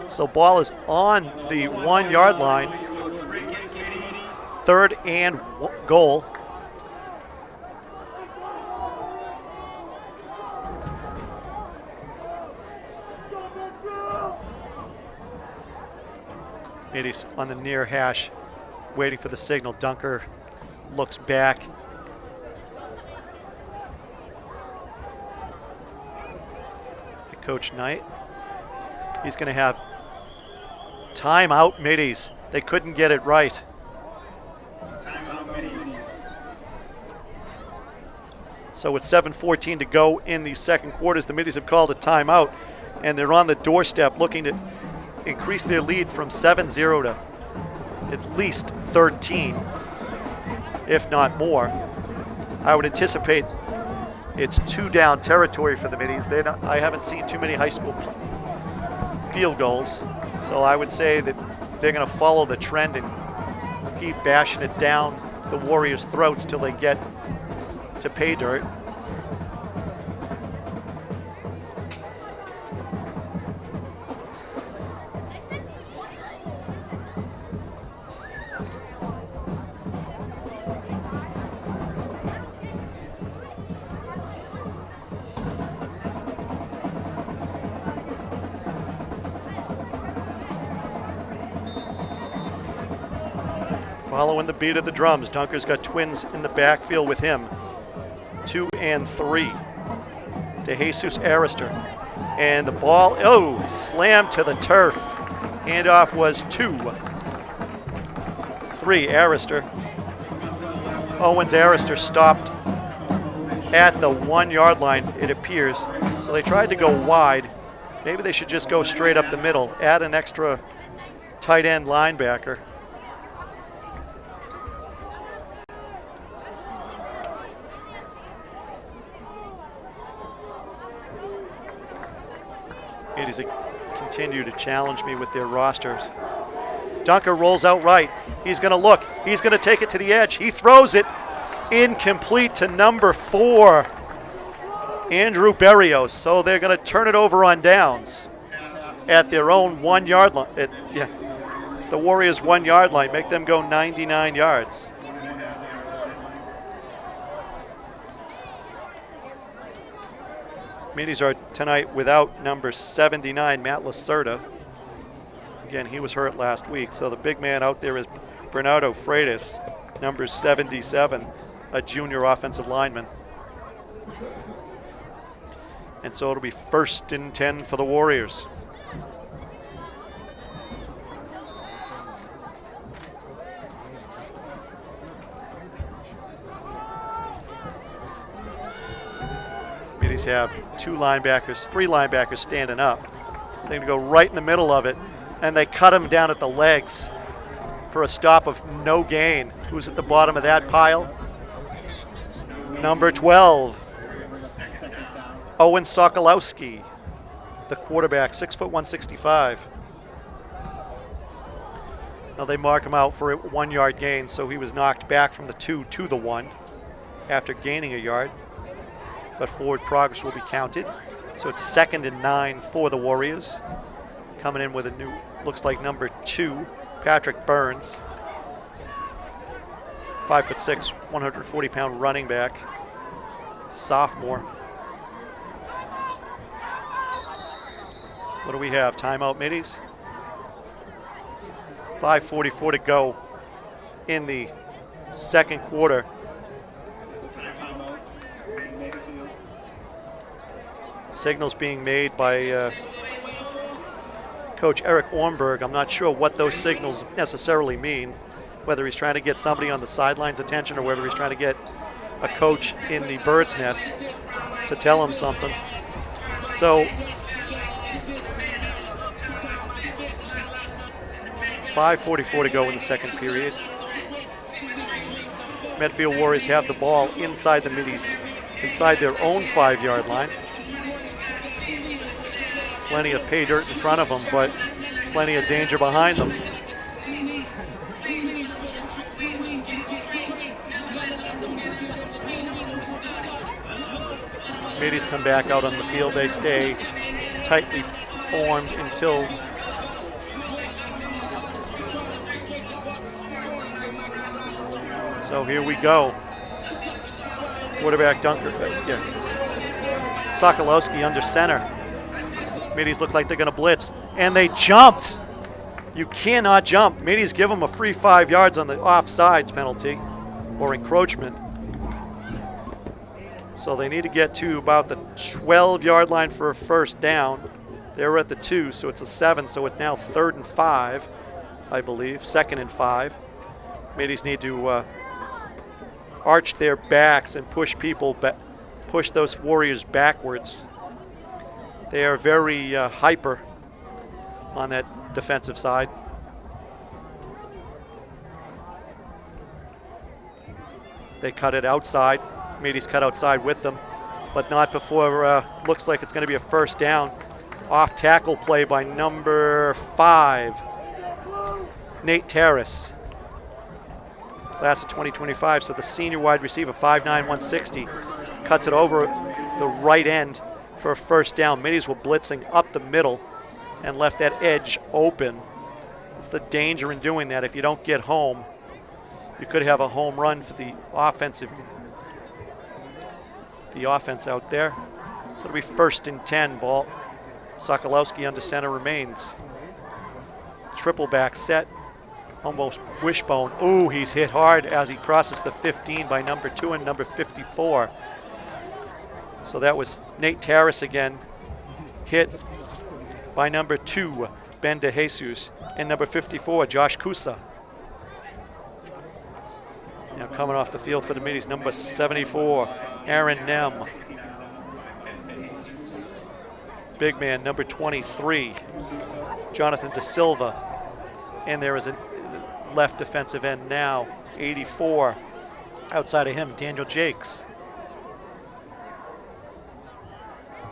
So ball is on the 1-yard line. 3rd and goal. Middies on the near hash, waiting for the signal. Dunker looks back. Coach Knight. He's going to have timeout middies. They couldn't get it right. So with 7:14 to go in the second quarters, the Middies have called a timeout, and they're on the doorstep looking to increase their lead from 7-0 to at least 13, if not more. I would anticipate it's 2-down territory for the Middies. I haven't seen too many high school field goals, so I would say that they're going to follow the trend and keep bashing it down the Warriors' throats till they get to pay dirt. Following the beat of the drums, Dunker's got twins in the backfield with him. 2 and 3 to Jesus Arister. And the ball, slammed to the turf. Handoff was 2. 3, Arister. Owens Arister stopped at the 1-yard line, it appears. So they tried to go wide. Maybe they should just go straight up the middle, add an extra tight end linebacker. Middies continue to challenge me with their rosters. Dunker rolls out right. He's going to look. He's going to take it to the edge. He throws it incomplete to number 4, Andrew Berrios. So they're going to turn it over on downs at their own 1-yard line. The Warriors' 1-yard line. Make them go 99 yards. Middies are tonight without number 79, Matt Lacerda. Again, he was hurt last week, so the big man out there is Bernardo Freitas, number 77, a junior offensive lineman. And so it'll be 1st and 10 for the Warriors. Middies have 3 linebackers standing up. They're going to go right in the middle of it, and they cut him down at the legs for a stop of no gain. Who's at the bottom of that pile? Number 12, Owen Sokolowski, the quarterback, 6', 165. Now they mark him out for a 1-yard gain, so he was knocked back from the 2 to the 1 after gaining a yard. But forward progress will be counted. So it's 2nd and 9 for the Warriors. Coming in with a new, looks like number 2, Patrick Burns. 5'6", 140-pound running back, sophomore. What do we have? Timeout, Middies. 5:44 to go in the second quarter. Signals being made by Coach Eric Ornberg. I'm not sure what those signals necessarily mean, whether he's trying to get somebody on the sidelines' attention or whether he's trying to get a coach in the bird's nest to tell him something. So it's 5:44 to go in the second period. Medfield Warriors have the ball inside the Middies, inside their own 5-yard line. Plenty of pay dirt in front of them, but plenty of danger behind them. Middies come back out on the field. They stay tightly formed until so here we go. Quarterback Dunker, Sokolowski under center. Middies look like they're going to blitz, and they jumped. You cannot jump. Middies give them a free 5 yards on the offsides penalty or encroachment. So they need to get to about the 12-yard line for a first down. They were at the 2, so it's a 7, so it's now 3rd and 5, I believe, 2nd and 5. Middies need to arch their backs and push people push those Warriors backwards. They are very hyper on that defensive side. They cut it outside. Meady's cut outside with them, but not before looks like it's going to be a first down. Off tackle play by number 5, Nate Terrace. Class of 2025, so the senior wide receiver, 5'9", 160, cuts it over the right end for a first down. Middies were blitzing up the middle and left that edge open. It's the danger in doing that. If you don't get home, you could have a home run for the offense out there. So it'll be 1st and 10 ball. Sokolowski under center remains. Triple back set. Almost wishbone. Ooh, he's hit hard as he crosses the 15 by number 2 and number 54. So that was Nate Terrace again, hit by number 2, Ben DeJesus, and number 54, Josh Kusa. Now coming off the field for the Middies, number 74, Aaron Nem. Big man, number 23, Jonathan De Silva. And there is a left defensive end now, 84. Outside of him, Daniel Jakes.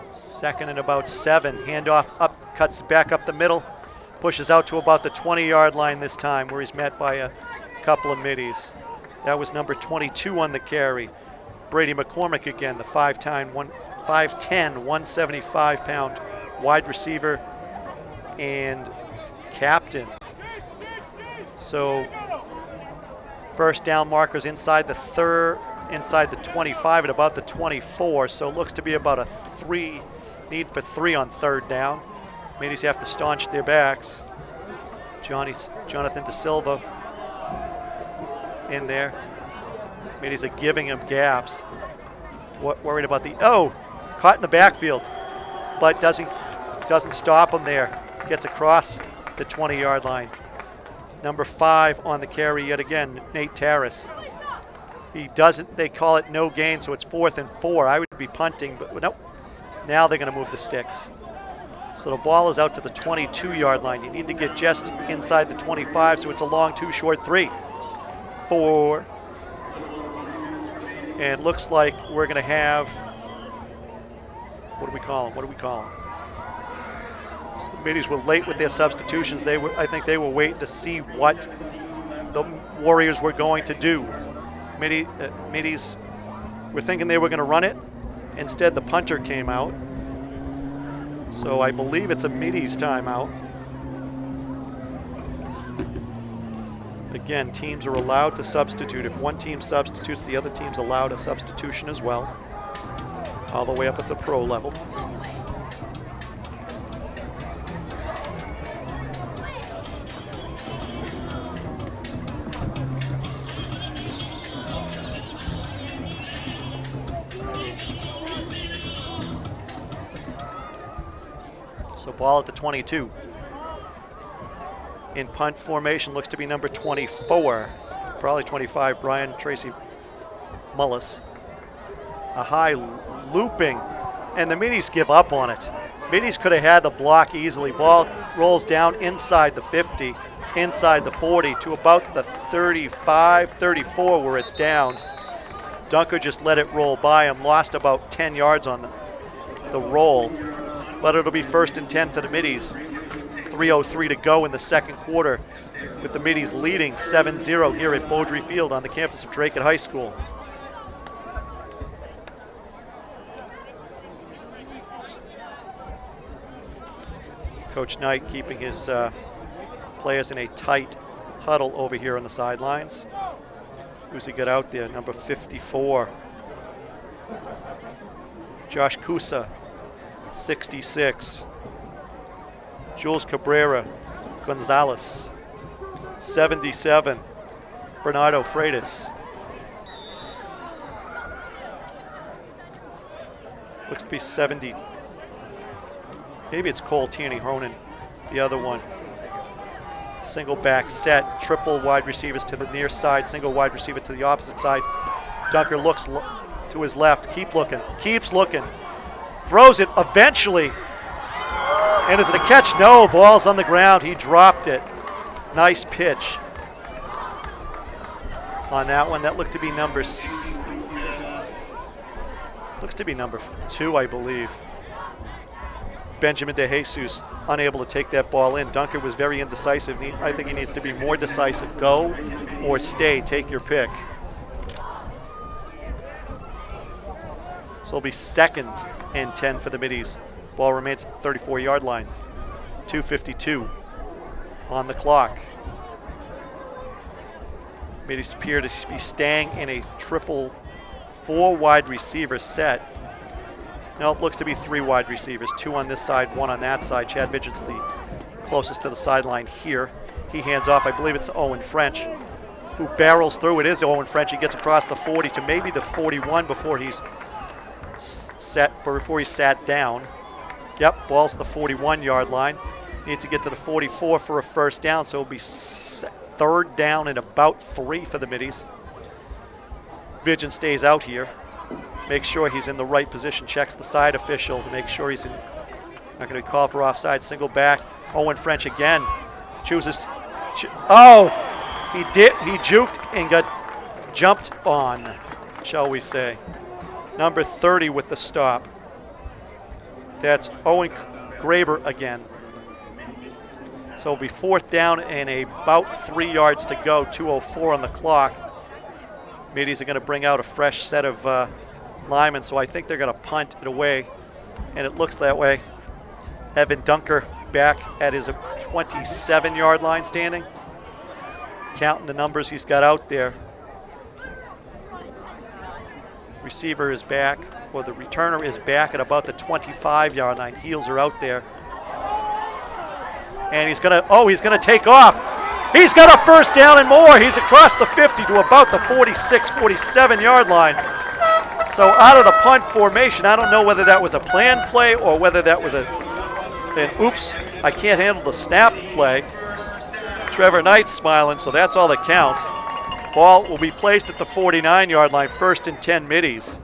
2nd and about 7. Handoff up, cuts back up the middle, pushes out to about the 20-yard line this time, where he's met by a couple of middies. That was number 22 on the carry. Brady McCormick again, the 5'10", 175-pound wide receiver and captain. So first down markers inside the 25 at about the 24. So it looks to be about a need for 3 on 3rd down. Middies have to staunch their backs. Jonathan De Silva in there. Middies are giving him gaps. Worried about caught in the backfield, but doesn't stop him there. Gets across the 20-yard line. Number 5 on the carry yet again, Nate Terrace. They call it no gain, so it's 4th and 4. I would be punting, but nope. Now they're going to move the sticks. So the ball is out to the 22-yard line. You need to get just inside the 25, so it's a long 2, short 3. 4. And it looks like we're going to have, what do we call them? So the Middies were late with their substitutions. I think they were waiting to see what the Warriors were going to do. Middies were thinking they were going to run it. Instead, the punter came out. So I believe it's a Middies timeout. Again, teams are allowed to substitute. If one team substitutes, the other team's allowed a substitution as well, all the way up at the pro level. So ball at the 22. In punt formation looks to be number 24, probably 25, Brian Tracy Mullis. A high looping, and the Middies give up on it. Middies could have had the block easily. Ball rolls down inside the 50, inside the 40 to about the 35, 34 where it's down. Dunker just let it roll by him, lost about 10 yards on the roll, but it'll be 1st and 10 for the Middies. 3:03 to go in the second quarter, with the Middies leading 7-0 here at Beaudry Field on the campus of Dracut High School. Coach Knight keeping his players in a tight huddle over here on the sidelines. Who's he got out there? Number 54. Josh Kusa, 66. Jules Cabrera Gonzalez, 77. Bernardo Freitas. Looks to be 70. Maybe it's Cole Tierney Honan, the other one. Single back set, triple wide receivers to the near side, single wide receiver to the opposite side. Dunker looks to his left. Keeps looking. Throws it eventually. And is it a catch? No, ball's on the ground. He dropped it. Nice pitch on that one. That looked to be number 2, I believe. Benjamin DeJesus unable to take that ball in. Dunker was very indecisive. I think he needs to be more decisive. Go or stay. Take your pick. So it'll be 2nd and 10 for the Middies. Ball remains at the 34-yard line. 2:52 on the clock. Middies appear to be staying in a triple 4 wide receiver set. No, it looks to be 3 wide receivers, 2 on this side, 1 on that side. Chad Vigent's the closest to the sideline here. He hands off, I believe it's Owen French, who barrels through. It is Owen French. He gets across the 40 to maybe the 41 before he's sat down. Yep, ball's at the 41-yard line. Needs to get to the 44 for a first down, so it'll be 3rd down and about 3 for the Middies. Vigent stays out here. Makes sure he's in the right position, checks the side official to make sure he's in. Not going to be called for offside, single back. Owen French again chooses. Oh, he juked and got jumped on, shall we say. Number 30 with the stop. That's Owen Graber again. So it'll be 4th down and about 3 yards to go, 2:04 on the clock. Middies are going to bring out a fresh set of linemen, so I think they're going to punt it away, and it looks that way. Evan Dunker back at his 27-yard line standing. Counting the numbers he's got out there. Receiver is back, or the returner is back at about the 25-yard line. Heels are out there. And he's gonna take off. He's got a first down and more. He's across the 50 to about the 46, 47-yard line. So out of the punt formation, I don't know whether that was a planned play or whether that was an oops, I can't handle the snap play. Trevor Knight's smiling, so that's all that counts. Ball will be placed at the 49-yard line, 1st and 10 Middies.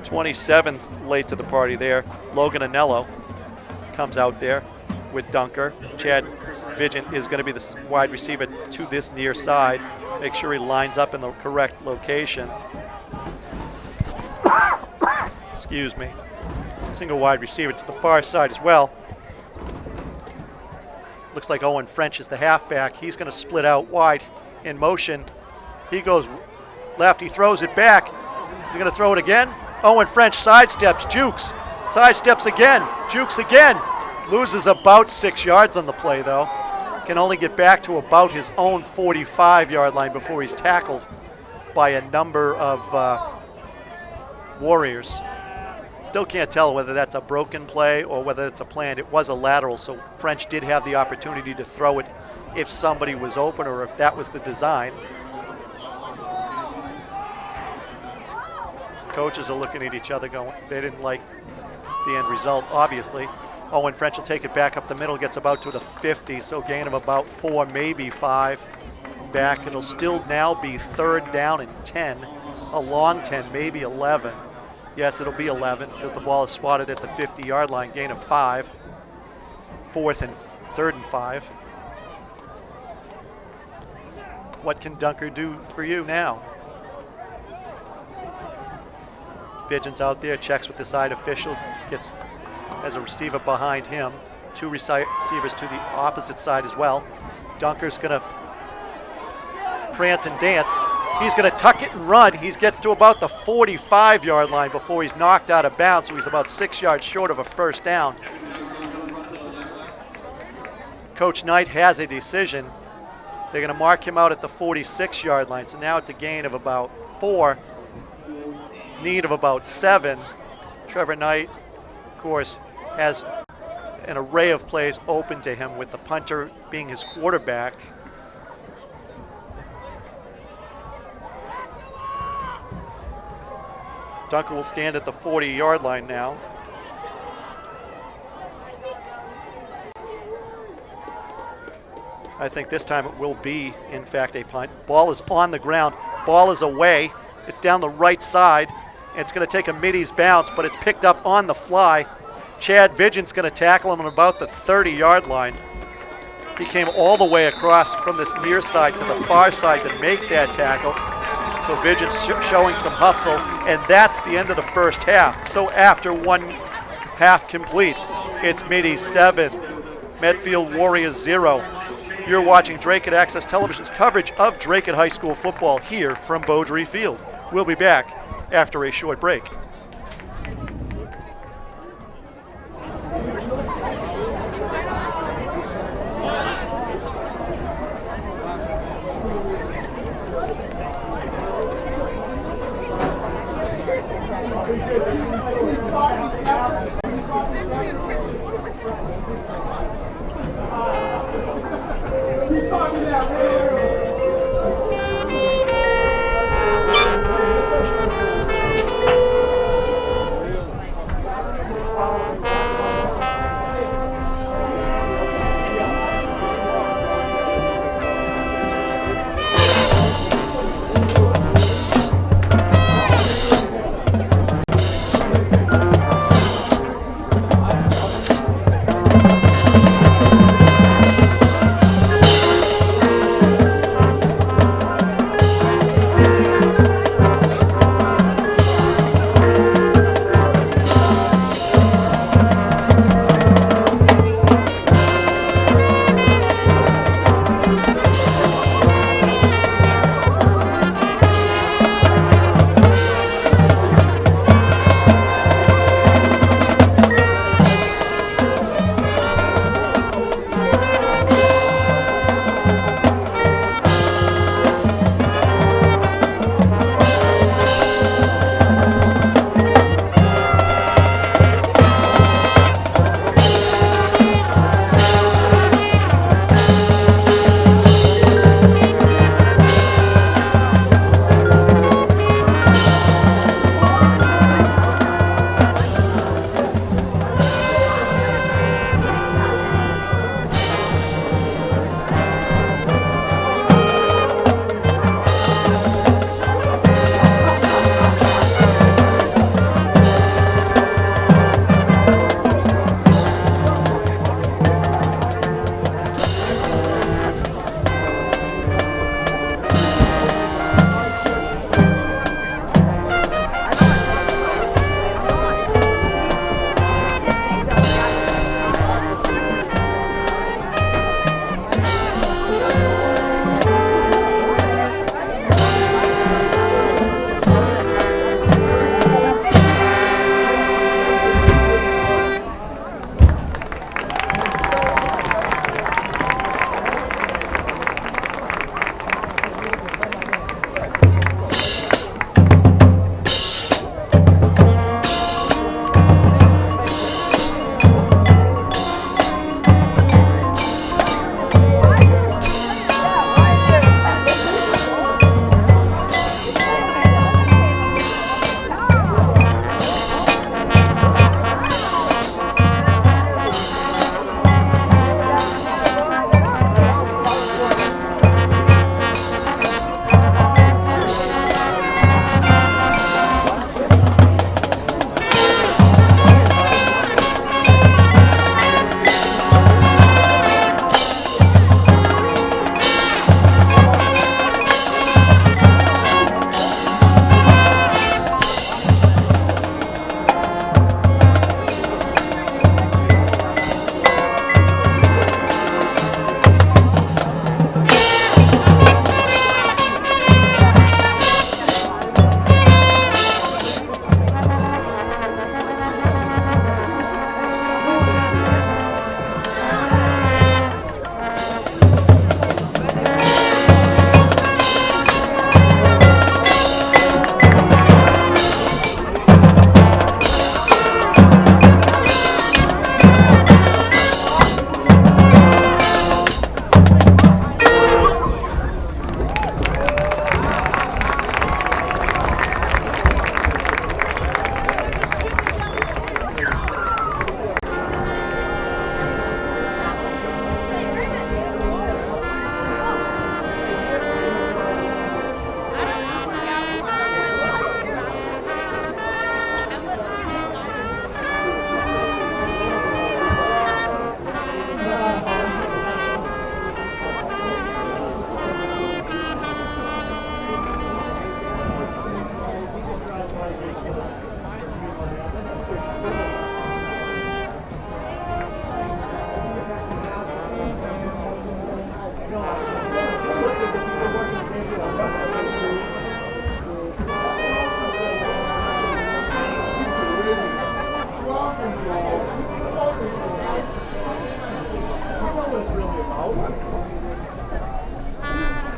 '27 late to the party there. Logan Anello comes out there with Dunker. Chad Vigent is going to be the wide receiver to this near side. Make sure he lines up in the correct location. Excuse me. Single wide receiver to the far side as well. Looks like Owen French is the halfback. He's going to split out wide in motion. He goes left. He throws it back. He's going to throw it again. Owen French sidesteps, jukes. Sidesteps again, jukes again. Loses about 6 yards on the play, though. Can only get back to about his own 45-yard line before he's tackled by a number of Warriors. Still can't tell whether that's a broken play or whether it's a planned. It was a lateral, so French did have the opportunity to throw it if somebody was open or if that was the design. Coaches are looking at each other going, they didn't like the end result, obviously. Owen French will take it back up the middle, gets about to the 50, so gain of about 4, maybe 5 back. It'll still now be 3rd down and 10, a long 10, maybe 11. Yes, it'll be 11 because the ball is spotted at the 50-yard line, gain of 5. 3rd and 5. What can Dunker do for you now? Vigent's out there, checks with the side official, has a receiver behind him. 2 receivers to the opposite side as well. Dunker's gonna prance and dance. He's gonna tuck it and run. He gets to about the 45-yard line before he's knocked out of bounds, so he's about 6 yards short of a first down. Coach Knight has a decision. They're gonna mark him out at the 46-yard line, so now it's a gain of about 4. Need of about 7. Trevor Knight, of course, has an array of plays open to him with the punter being his quarterback. Dunker will stand at the 40-yard line now. I think this time it will be, in fact, a punt. Ball is on the ground. Ball is away. It's down the right side. It's going to take a middies bounce, but it's picked up on the fly. Chad Vigent's going to tackle him on about the 30-yard line. He came all the way across from this near side to the far side to make that tackle. So Vigent's showing some hustle, and that's the end of the first half. So after one half complete, it's Middies 7, Medfield Warriors 0. You're watching Dracut Access Television's coverage of Dracut High School football here from Beaudry Field. We'll be back after a short break.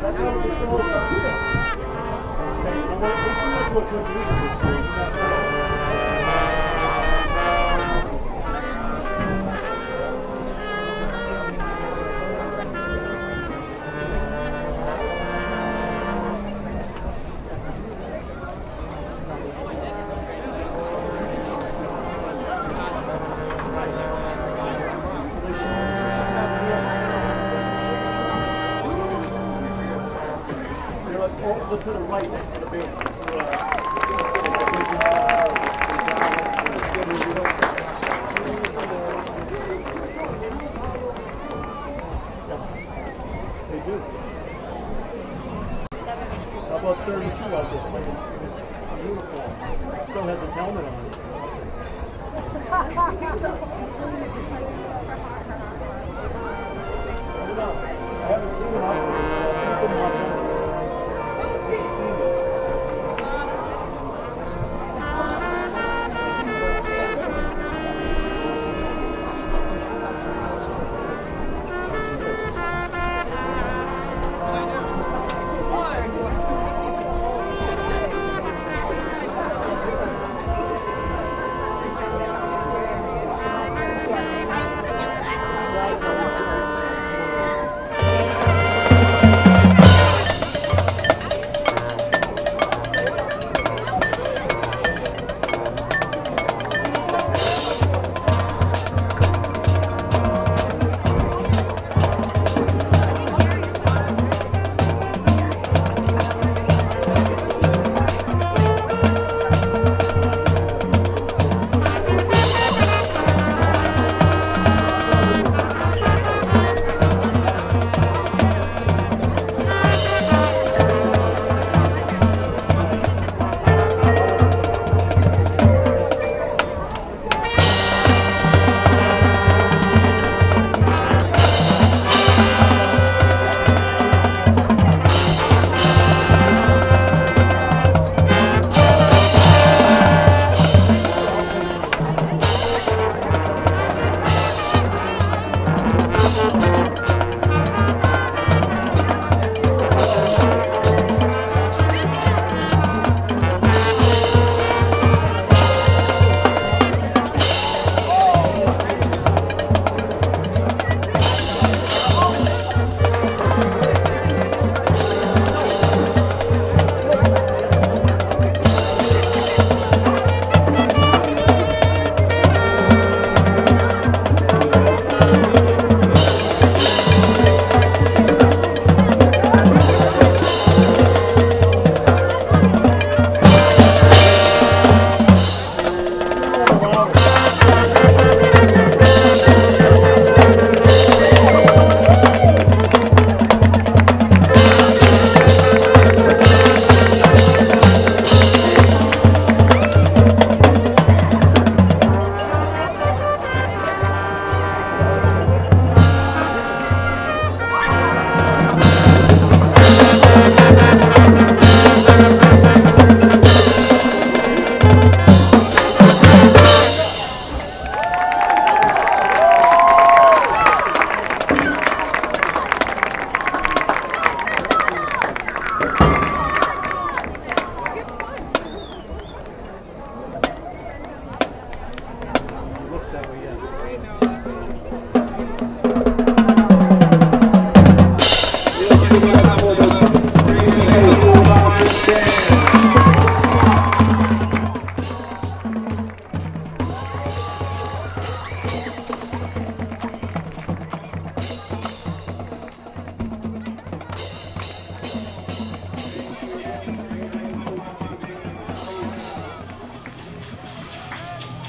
That's how the school is. Okay, you know what? Let's do that to a good news for the school. That's right. Look to the right next to the building. They do. How about 32 out there? Like a uniform. Still has his helmet on. I don't know. I haven't seen him out there, so I think I'm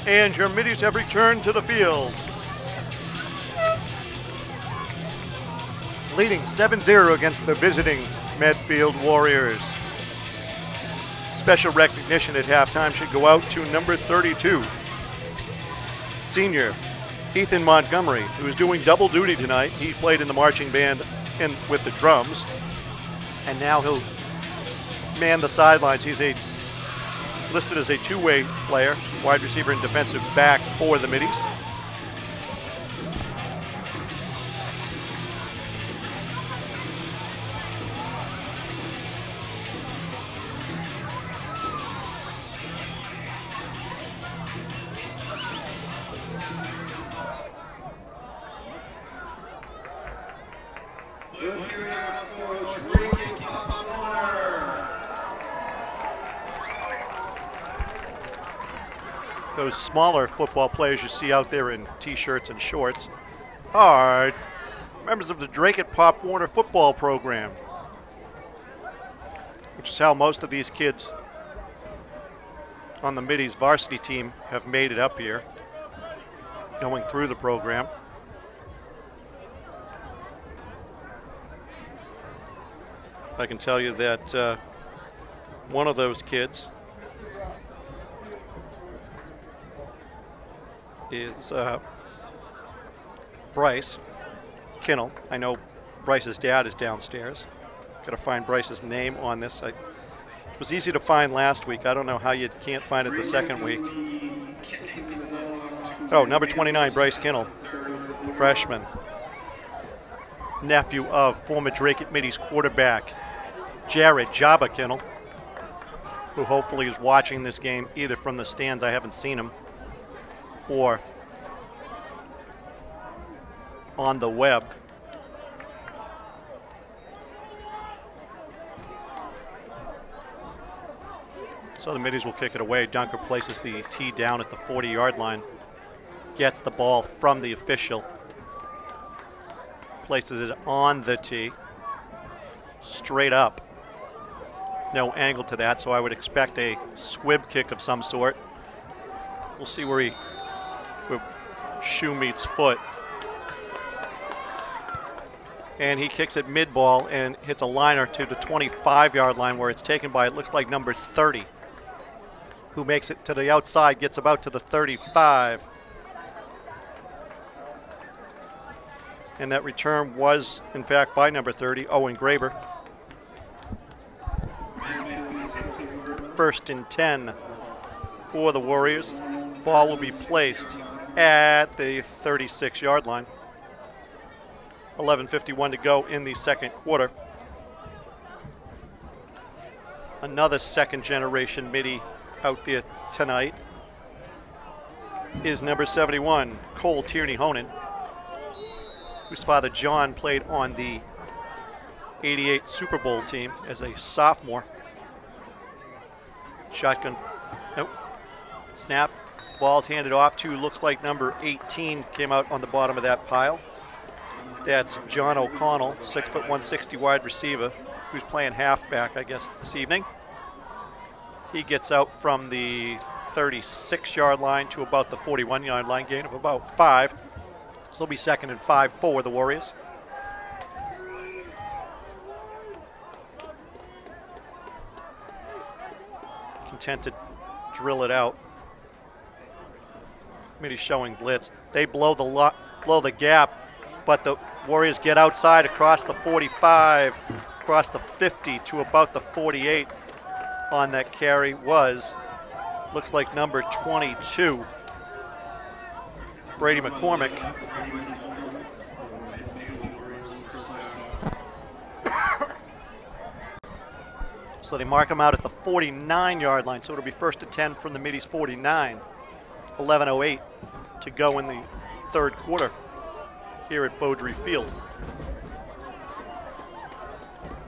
And your middies have returned to the field. Leading 7-0 against the visiting Medfield Warriors. Special recognition at halftime should go out to number 32, senior Ethan Montgomery, who is doing double duty tonight. He played in the marching band and with the drums, and now he'll man the sidelines. He's listed as a two-way player, wide receiver and defensive back for the Middies. Those smaller football players you see out there in t-shirts and shorts are members of the Dracut Pop Warner football program, which is how most of these kids on the Middies varsity team have made it up here, going through the program. I can tell you that one of those kids is Bryce Kinnell. I know Bryce's dad is downstairs. Got to find Bryce's name on this. It was easy to find last week. I don't know how you can't find it the second week. Oh, number 29, Bryce Kinnell, freshman. Nephew of former Dracut Middies quarterback Jared Jabba Kinnell, who hopefully is watching this game either from the stands, I haven't seen him, or on the web. So the Middies will kick it away. Dunker places the tee down at the 40-yard line, gets the ball from the official, places it on the tee, straight up. No angle to that, so I would expect a squib kick of some sort. We'll see where shoe meets foot. And he kicks it mid-ball and hits a liner to the 25-yard line where it's taken by, it looks like, number 30, who makes it to the outside, gets about to the 35. And that return was, in fact, by number 30, Owen Graber. 1st and 10 for the Warriors. Ball will be placed at the 36-yard line. 11:51 to go in the second quarter. Another second-generation Middie out there tonight is number 71, Cole Tierney-Honan, whose father John played on the '88 Super Bowl team as a sophomore. Shotgun, nope, snap, ball's handed off to, looks like number 18 came out on the bottom of that pile. That's John O'Connell, 6', 160 wide receiver, who's playing halfback, I guess, this evening. He gets out from the 36-yard line to about the 41-yard line, gain of about 5. So it'll be 2nd and 5 for the Warriors. Content to drill it out. Middies showing blitz. They blow the gap, but the Warriors get outside across the 45, across the 50 to about the 48. On that carry was, looks like number 22, Brady McCormick. So they mark him out at the 49-yard line, so it'll be 1st and 10 from the Middies 49. 11:08 to go in the third quarter here at Beaudry Field.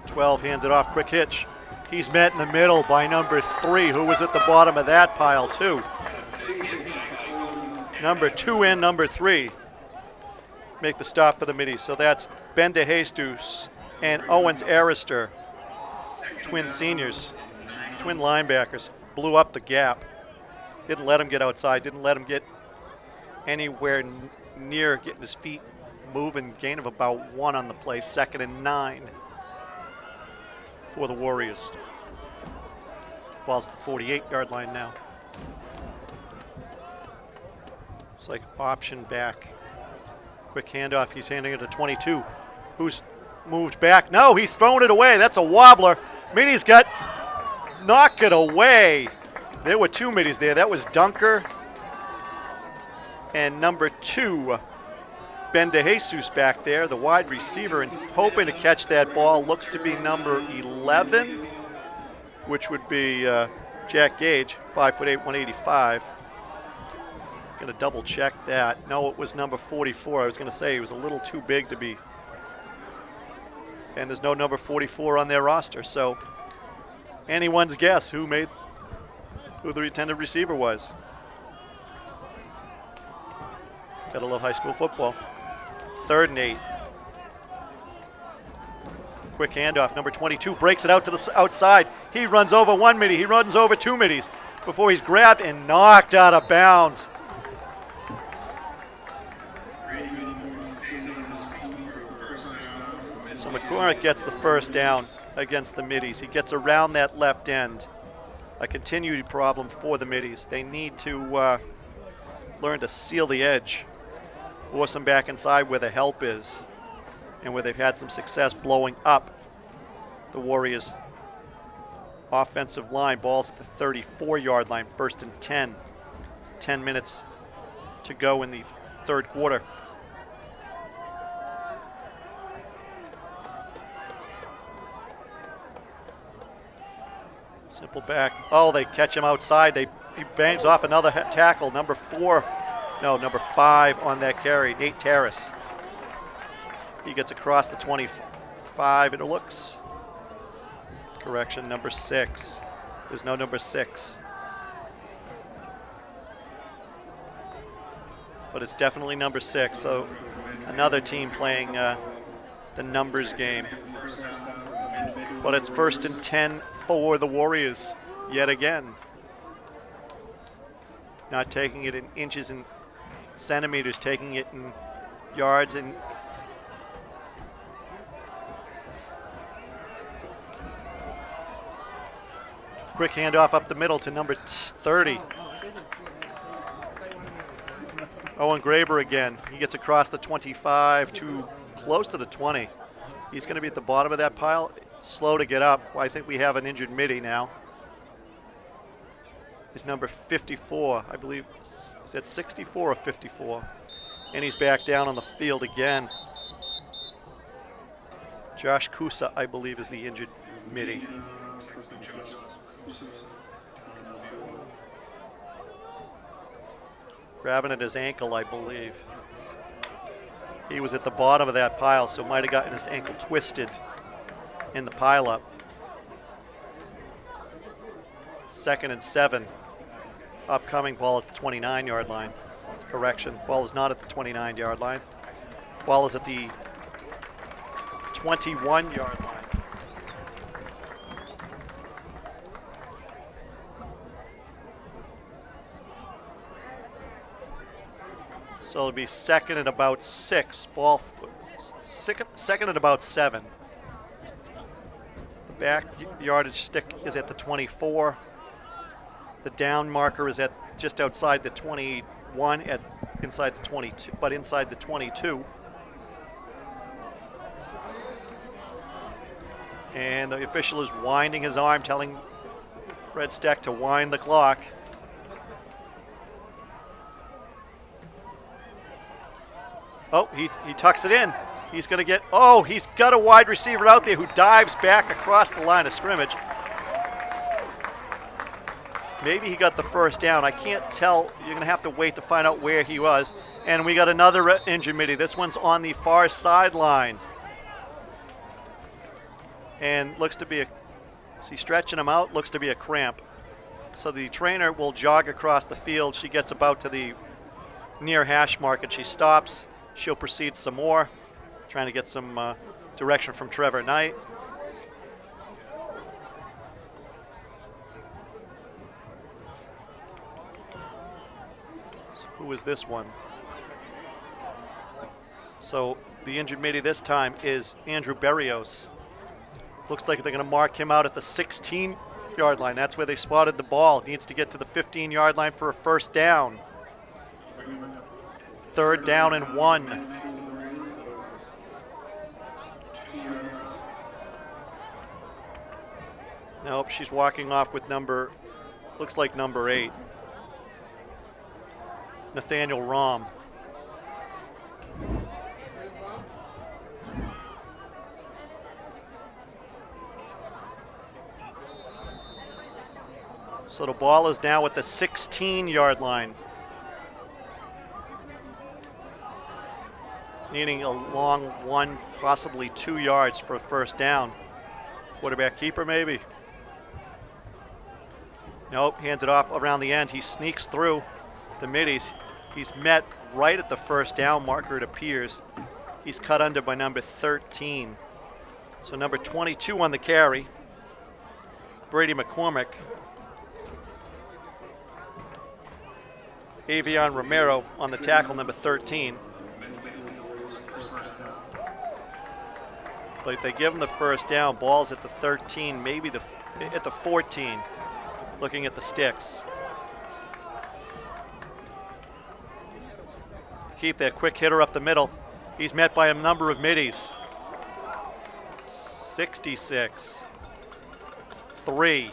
12 hands it off, quick hitch. He's met in the middle by number 3, who was at the bottom of that pile too. Number 2 and number 3 make the stop for the Middies. So that's Ben DeJesus and Owens Arister, twin seniors, twin linebackers, blew up the gap. Didn't let him get outside, didn't let him get anywhere near getting his feet moving. Gain of about 1 on the play, 2nd and 9 for the Warriors. Ball's at the 48-yard line now. It's like option back. Quick handoff, he's handing it to 22, who's moved back. No, he's thrown it away. That's a wobbler. Middies got, knock it away. There were 2 Middies there. That was Dunker and number 2, Ben DeJesus back there, the wide receiver, and hoping to catch that ball. Looks to be number 11, which would be Jack Gage, 5'8", 185. Gonna double check that. No, it was number 44. I was gonna say he was a little too big to be And there's no number 44 on their roster, so anyone's guess who the intended receiver was. Gotta love high school football. 3rd and 8. Quick handoff. Number 22 breaks it out to the outside. He runs over one middie. He runs over two middies before he's grabbed and knocked out of bounds. So McCormick gets the first down against the middies. He gets around that left end. A continued problem for the middies. They need to learn to seal the edge, force them back inside where the help is, and where they've had some success blowing up the Warriors' offensive line. Ball's at the 34-yard line, 1st and 10. It's 10 minutes to go in the 3rd quarter. Simple back. Oh, they catch him outside. He bangs off another tackle. Number 5 on that carry, Nate Terrace. He gets across the 25, and it looks, correction, number 6. There's no number 6. But it's definitely number 6, so another team playing the numbers game. But it's 1st and 10 for the Warriors yet again. Not taking it in inches and centimeters, taking it in yards and quick handoff up the middle to number 30. Owen Graber again. He gets across the 25 to close to the 20. He's going to be at the bottom of that pile. Slow to get up. Well, I think we have an injured middie now. He's number 54, I believe. Is that 64 or 54? And he's back down on the field again. Josh Kusa, I believe, is the injured middie. Grabbing at his ankle, I believe. He was at the bottom of that pile, so might have gotten his ankle twisted in the pileup. 2nd and 7. Upcoming ball at the 29-yard line. Correction, ball is not at the 29-yard line. Ball is at the 21-yard line. So it'll be 2nd and about 6. Ball, 2nd and about 7. The back yardage stick is at the 24. The down marker is at just outside the 21, inside the 22, but inside the 22. And the official is winding his arm, telling Fred Steck to wind the clock. Oh, he tucks it in. He's going to get, he's got a wide receiver out there who dives back across the line of scrimmage. Maybe he got the first down. I can't tell. You're going to have to wait to find out where he was. And we got another injured middie. This one's on the far sideline. And looks to be is he stretching him out? Looks to be a cramp. So the trainer will jog across the field. She gets about to the near hash mark and she stops. She'll proceed some more, trying to get some direction from Trevor Knight. So who is this one? So the injured middie this time is Andrew Berrios. Looks like they're going to mark him out at the 16-yard line. That's where they spotted the ball. Needs to get to the 15-yard line for a first down. 3rd down and 1. Nope, she's walking off with looks like number 8. Nathaniel Rahm. So the ball is now at the 16-yard line. needing a long 1, possibly 2 yards for a first down. Quarterback keeper maybe. Nope, hands it off around the end. He sneaks through the middies. He's met right at the first down marker, it appears. He's cut under by number 13. So number 22 on the carry, Brady McCormick. Avion Romero on the tackle, number 13. But they give him the first down. Ball's at the 13, maybe at the 14, looking at the sticks. Keep that quick hitter up the middle. He's met by a number of middies. 66, 3.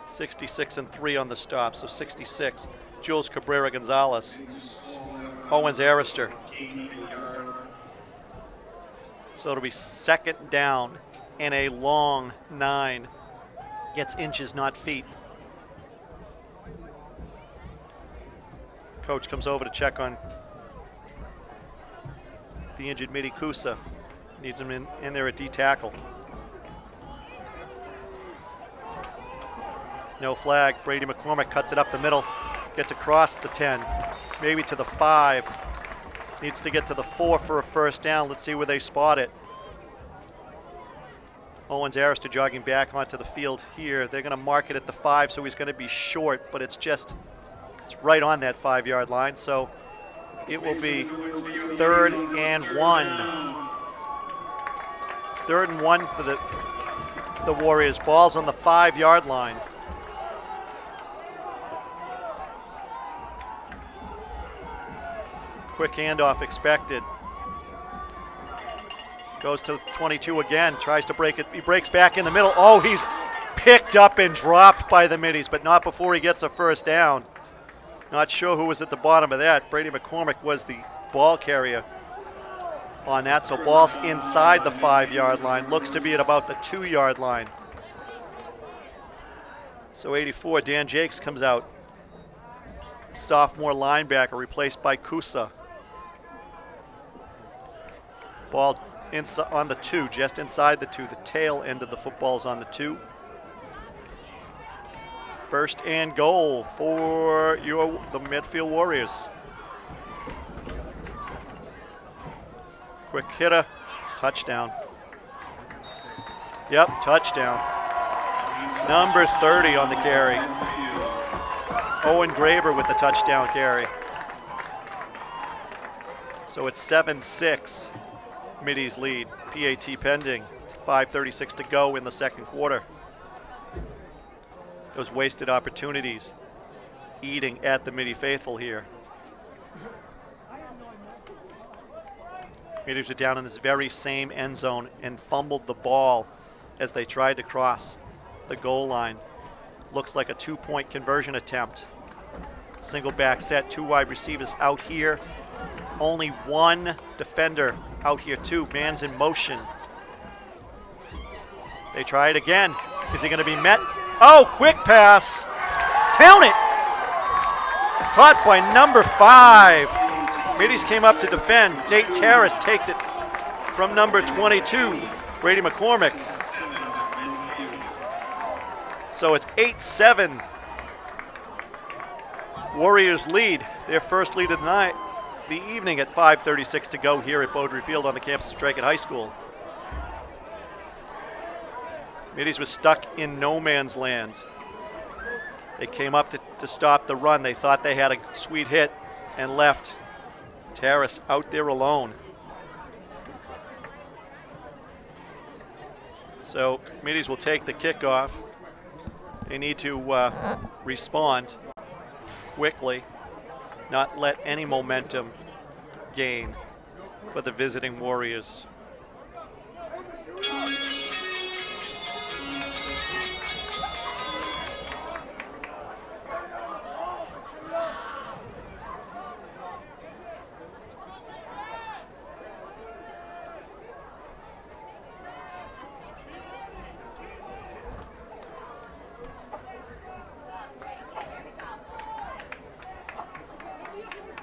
66 and 3 on the stop, so 66. Jules Cabrera Gonzalez. Owens Arister. So it'll be second down and a long 9. Gets inches, not feet. Coach comes over to check on the injured Midi Kusa. Needs him in there at D tackle. No flag. Brady McCormick cuts it up the middle. Gets across the 10, maybe to the 5. Needs to get to the 4 for a first down. Let's see where they spot it. Owens Arister jogging back onto the field here. They're going to mark it at the 5, so he's going to be short, but it's right on that 5-yard line. So it will be 3rd and 1. 3rd and 1 for the Warriors. Ball's on the 5-yard line. Quick handoff expected. Goes to 22 again, tries to break it. He breaks back in the middle. Oh, he's picked up and dropped by the middies, but not before he gets a first down. Not sure who was at the bottom of that. Brady McCormick was the ball carrier on that, so ball's inside the 5-yard line. Looks to be at about the 2-yard line. So 84, Dan Jakes comes out. Sophomore linebacker replaced by Kusa. Ball on the 2, just inside the 2. The tail end of the football is on the 2. First and goal for the Medfield Warriors. Quick hitter, touchdown. Yep, touchdown. Number 30 on the carry. Owen Graber with the touchdown carry. So it's 7-6. Middies lead. PAT pending. 5:36 to go in the second quarter. Those wasted opportunities eating at the Midi faithful here. Middies are down in this very same end zone and fumbled the ball as they tried to cross the goal line. Looks like a 2-point conversion attempt. Single back set, 2 wide receivers out here. Only 1 defender out here, 2 man's in motion. They try it again. Is he going to be met? Oh, quick pass. Count it. Caught by number 5. Middies came up to defend. Nate Terrace takes it from number 22, Brady McCormick. So it's 8-7. Warriors lead, their first lead of the evening at 5:36 to go here at Beaudry Field on the campus of Dracut High School. Middies was stuck in no man's land. They came up to stop the run. They thought they had a sweet hit and left Terrace out there alone. So Middies will take the kickoff. They need to respond quickly, not let any momentum gain for the visiting Warriors.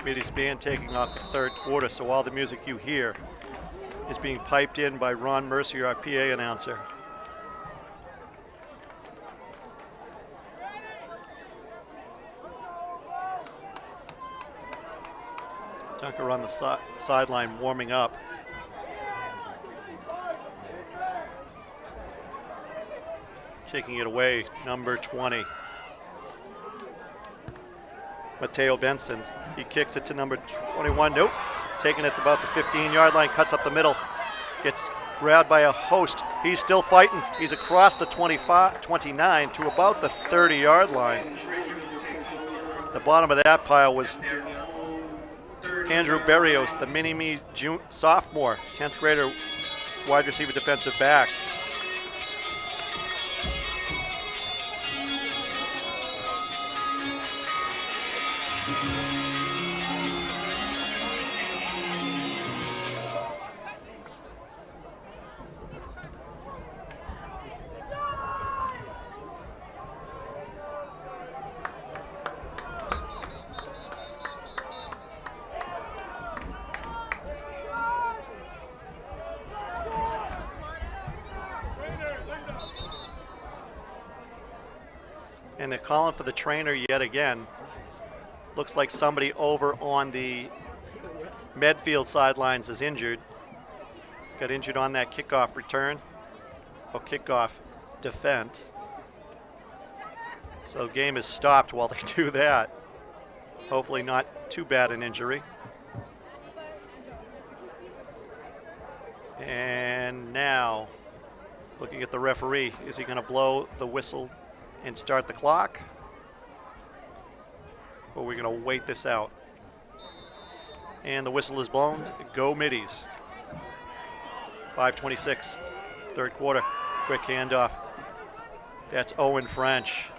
Middy's band taking off the third quarter, so all the music you hear is being piped in by Ron Mercier, our PA announcer. Dunker on the sideline warming up. Kicking it away, number 20. Mateo Benson, he kicks it to number 21, nope. Taking it about the 15-yard line, cuts up the middle. Gets grabbed by a host. He's still fighting. He's across the 29 to about the 30-yard line. The bottom of that pile was Andrew Berrios, the mini-me sophomore, 10th grader, wide receiver defensive back. And they're calling for the trainer yet again. Looks like somebody over on the Medfield sidelines is injured. Got injured on that kickoff return or kickoff defense. So the game is stopped while they do that. Hopefully not too bad an injury. And now, looking at the referee, is he going to blow the whistle and start the clock? Or are we going to wait this out? And the whistle is blown. Go Middies. 5:26, third quarter. Quick handoff. That's Owen French,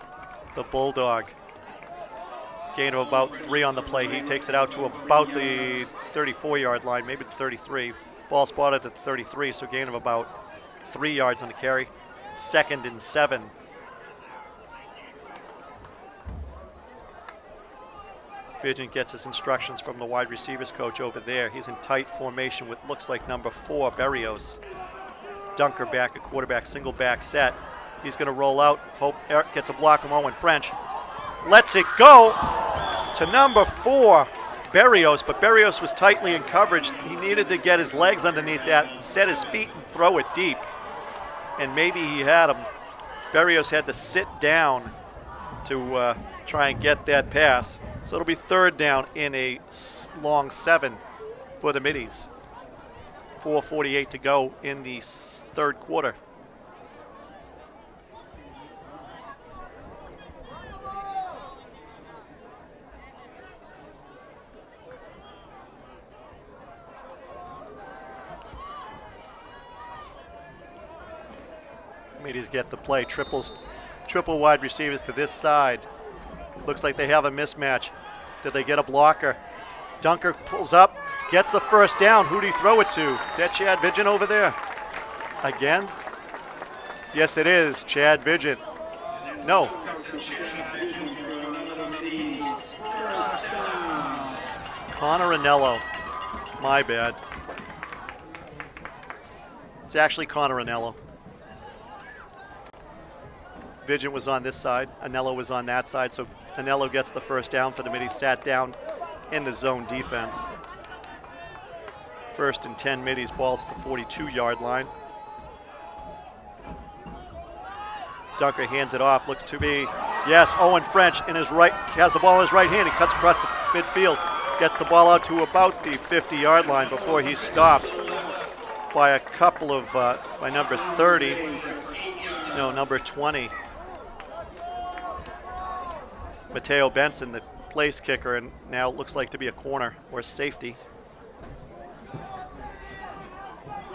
the Bulldog. Gain of about 3 on the play. He takes it out to about the 34-yard line, maybe the 33. Ball spotted at the 33, so gain of about 3 yards on the carry. 2nd and 7. Vigent gets his instructions from the wide receivers coach over there. He's in tight formation with looks like number 4, Berrios. Dunker back, a quarterback, single back set. He's going to roll out. Hope Eric gets a block from Owen French. Lets it go to number 4, Berrios, but Berrios was tightly in coverage. He needed to get his legs underneath that, set his feet, and throw it deep. And maybe he had him. Berrios had to sit down to try and get that pass. So it'll be 3rd down in a long 7 for the Middies. 4:48 to go in the third quarter. Middies get the play. Triple wide receivers to this side. Looks like they have a mismatch. Did they get a blocker? Dunker pulls up, gets the first down. Who do you throw it to? Is that Chad Vigent over there? Again? Yes, it is Chad Vigent. No. Connor Anello. My bad. It's actually Connor Anello. Vigent was on this side. Anello was on that side, so Anello gets the first down for the Middies. Sat down in the zone defense. 1st and 10 Middies, balls at the 42-yard line. Dunker hands it off, looks to be, yes, Owen French in his right, has the ball in his right hand. He cuts across the midfield, gets the ball out to about the 50-yard line before he's stopped by a couple of, by number 30, no, number 20. Mateo Benson, the place kicker, and now it looks like to be a corner or safety.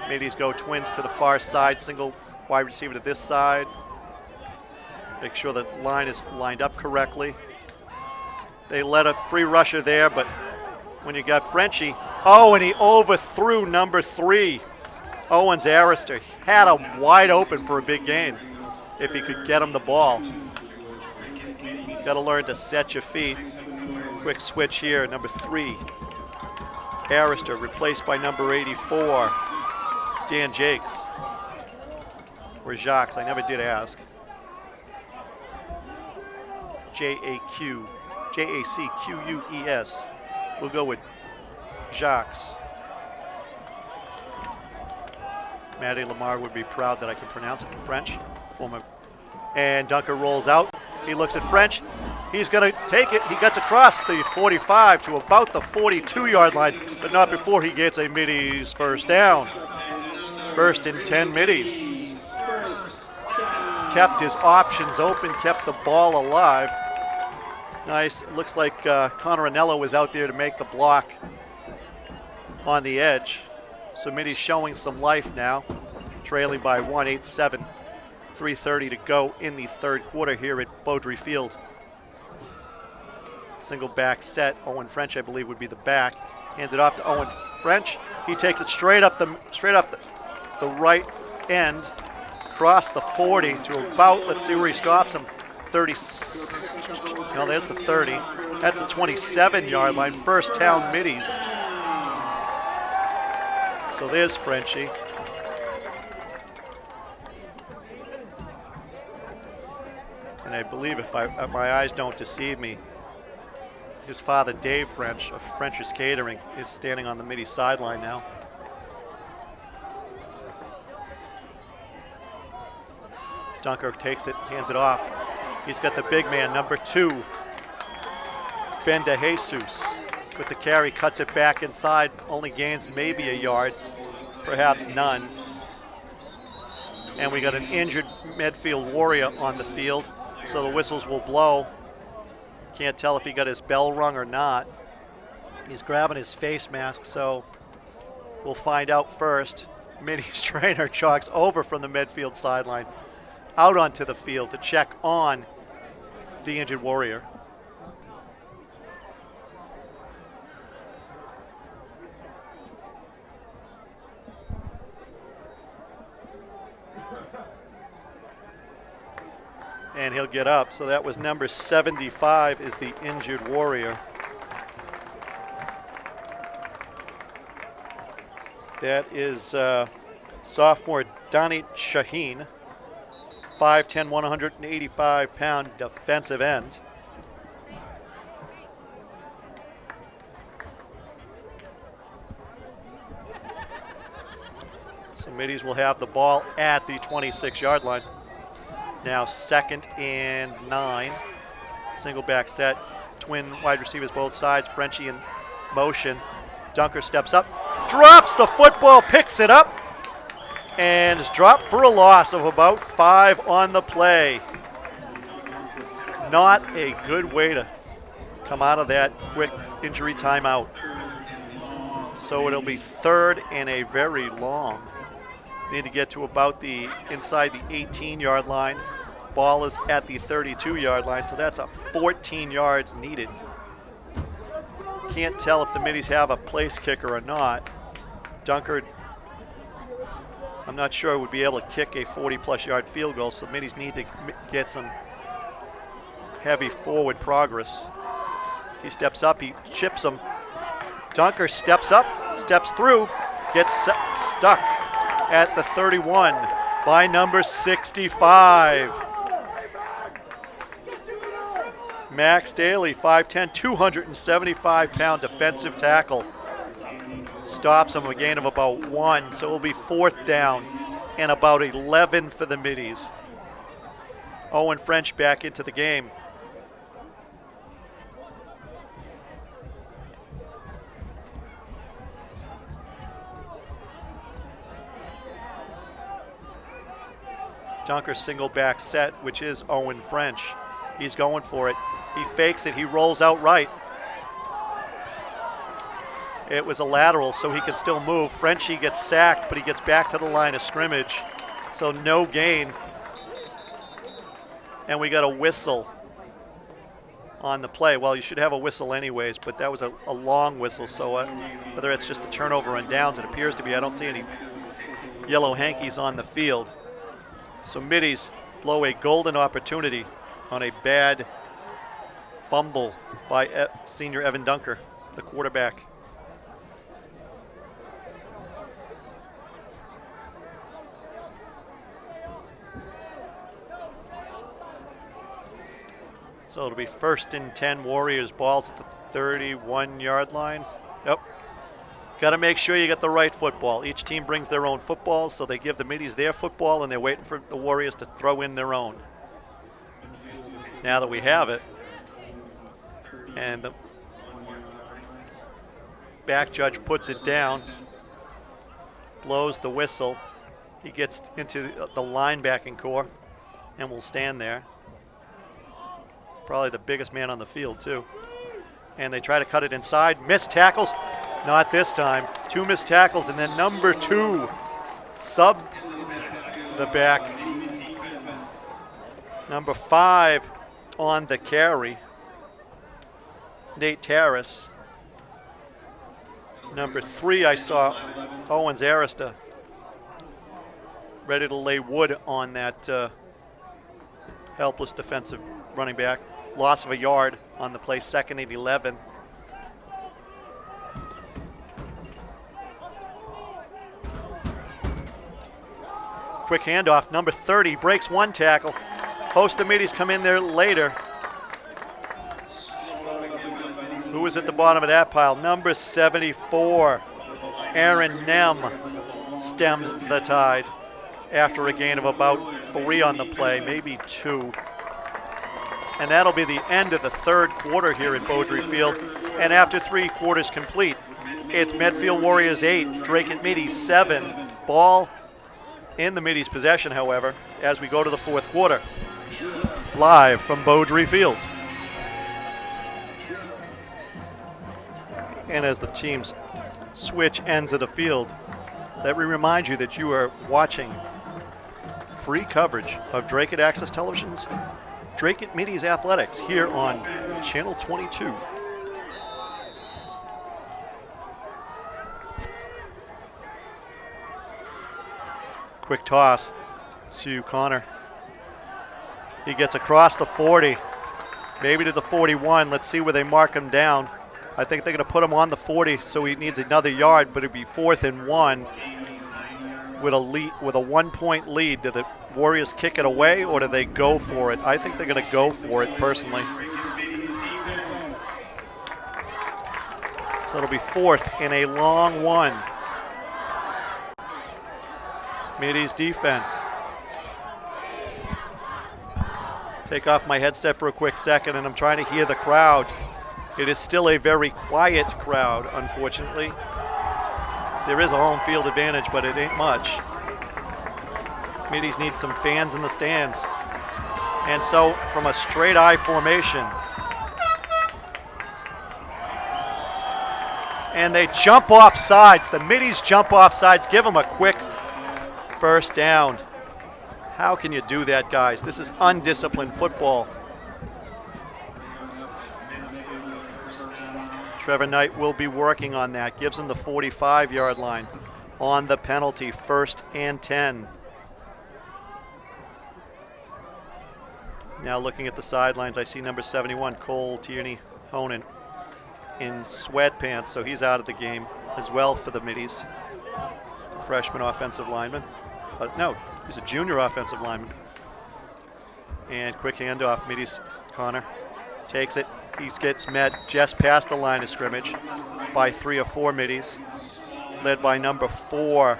Middies go twins to the far side, single wide receiver to this side. Make sure the line is lined up correctly. They let a free rusher there, but when you got Frenchie, oh, and he overthrew number 3, Owens Arister. Had him wide open for a big gain if he could get him the ball. Got to learn to set your feet. Quick switch here, number 3. Arista replaced by number 84, Dan Jakes. Or Jacques, I never did ask. Jacqueus. We'll go with Jacques. Matty Lamar would be proud that I can pronounce it in French. And Dunker rolls out. He looks at French. He's going to take it. He gets across the 45 to about the 42-yard line, but not before he gets a middies first down. First and 10 middies. Kept his options open, kept the ball alive. Nice. It looks like Connor Anello was out there to make the block on the edge. So middies showing some life now, trailing by 1-8-7. 3:30 to go in the third quarter here at Beaudry Field. Single back set. Owen French, I believe, would be the back. Hands it off to Owen French. He takes it straight up the right end, across the 40 to about. Let's see where he stops him. 30. No, there's the 30. That's the 27-yard line. First down middies. So there's Frenchie. And I believe, if my eyes don't deceive me, his father, Dave French, of French's Catering, is standing on the midi sideline now. Dunker takes it, hands it off. He's got the big man, number 2, Ben DeJesus. With the carry, cuts it back inside, only gains maybe a yard, perhaps none. And we got an injured Medfield Warrior on the field, so the whistles will blow. Can't tell if he got his bell rung or not. He's grabbing his face mask, so we'll find out first. Middies trainer jogs over from the Medfield sideline out onto the field to check on the injured Warrior. And he'll get up. So that was number 75 is the injured Warrior. That is sophomore Donnie Shaheen, 5'10", 185-pound defensive end. So middies will have the ball at the 26-yard line. Now 2nd and 9. Single back set. Twin wide receivers both sides. Frenchie in motion. Dunker steps up. Drops the football. Picks it up. And is dropped for a loss of about 5 on the play. Not a good way to come out of that quick injury timeout. So it'll be 3rd and a very long. Need to get to about the inside the 18-yard line. Ball is at the 32-yard line, so that's a 14 yards needed. Can't tell if the middies have a place kicker or not. Dunker, I'm not sure, would be able to kick a 40-plus yard field goal, so middies need to get some heavy forward progress. He steps up, he chips him. Dunker steps up, steps through, gets stuck at the 31 by number 65. Max Daly, 5'10", 275-pound defensive tackle. Stops him a gain of about 1, so it will be 4th down and about 11 for the middies. Owen French back into the game. Dunker single back set, which is Owen French. He's going for it. He fakes it. He rolls out right. It was a lateral, so he can still move. Frenchie gets sacked, but he gets back to the line of scrimmage. So no gain. And we got a whistle on the play. Well, you should have a whistle anyways, but that was a long whistle. So whether it's just a turnover on downs, it appears to be. I don't see any yellow hankies on the field. So middies blow a golden opportunity on a bad fumble by senior Evan Dunker, the quarterback. So it'll be 1st and 10 Warriors. Ball's at the 31-yard line. Yep. Got to make sure you get the right football. Each team brings their own footballs, so they give the middies their football, and they're waiting for the Warriors to throw in their own. Now that we have it, and the back judge puts it down, blows the whistle. He gets into the linebacking core and will stand there. Probably the biggest man on the field, too. And they try to cut it inside. Missed tackles. Not this time. 2 missed tackles, and then number 2 subs the back. Number 5 on the carry, Nate Terrace. Number 3, I saw Owens Arista ready to lay wood on that helpless defensive running back. Loss of a yard on the play, 2nd and 11. Quick handoff, number 30 breaks 1 tackle. Host of middies come in there later. Who was at the bottom of that pile? Number 74, Aaron Nem, stemmed the tide after a gain of about 3 on the play, maybe 2. And that'll be the end of the 3rd quarter here at Beaudry Field. And after 3 quarters complete, it's Medfield Warriors 8, Dracut Middies 7. Ball in the middies' possession, however, as we go to the 4th quarter. Live from Beaudry Field. And as the teams switch ends of the field, let me remind you that you are watching free coverage of Dracut Access Television's Dracut Middies Athletics here on Channel 22. Quick toss to Connor. He gets across the 40, maybe to the 41. Let's see where they mark him down. I think they're going to put him on the 40, so he needs another yard, but it'd be 4th and 1 with a lead, with a 1-point lead. Do the Warriors kick it away, or do they go for it? I think they're going to go for it, personally. So it'll be 4th and a long 1. Middies defense. Take off my headset for a quick second, and I'm trying to hear the crowd. It is still a very quiet crowd, unfortunately. There is a home field advantage, but it ain't much. Middies need some fans in the stands. And so, from a straight I formation, and they jump off sides. The middies jump off sides, give them a quick 1st down. How can you do that, guys? This is undisciplined football. Trevor Knight will be working on that. Gives him the 45-yard line on the penalty, 1st and 10. Now looking at the sidelines, I see number 71, Cole Tierney Honan, in sweatpants, so he's out of the game as well for the middies. Freshman offensive lineman. No, he's a junior offensive lineman. And quick handoff, middies. Connor takes it. He gets met just past the line of scrimmage by 3 or 4 middies, led by number 4,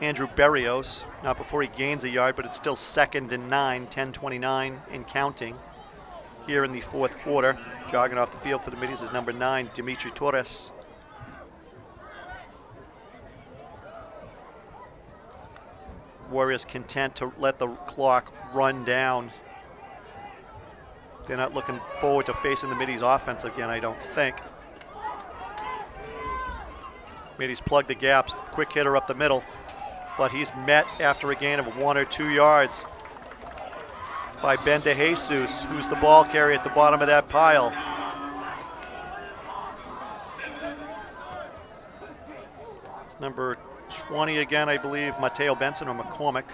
Andrew Berrios. Not before he gains a yard, but it's still 2nd and 9, 10:29 and counting. Here in the 4th quarter, jogging off the field for the middies is number 9, Dimitri Torres. Warriors content to let the clock run down. They're not looking forward to facing the middies offense again, I don't think. Middies plug the gaps, quick hitter up the middle, but he's met after a gain of 1 or 2 yards by Ben DeJesus, who's the ball carrier at the bottom of that pile. It's number 20 again, I believe, Mateo Benson or McCormick.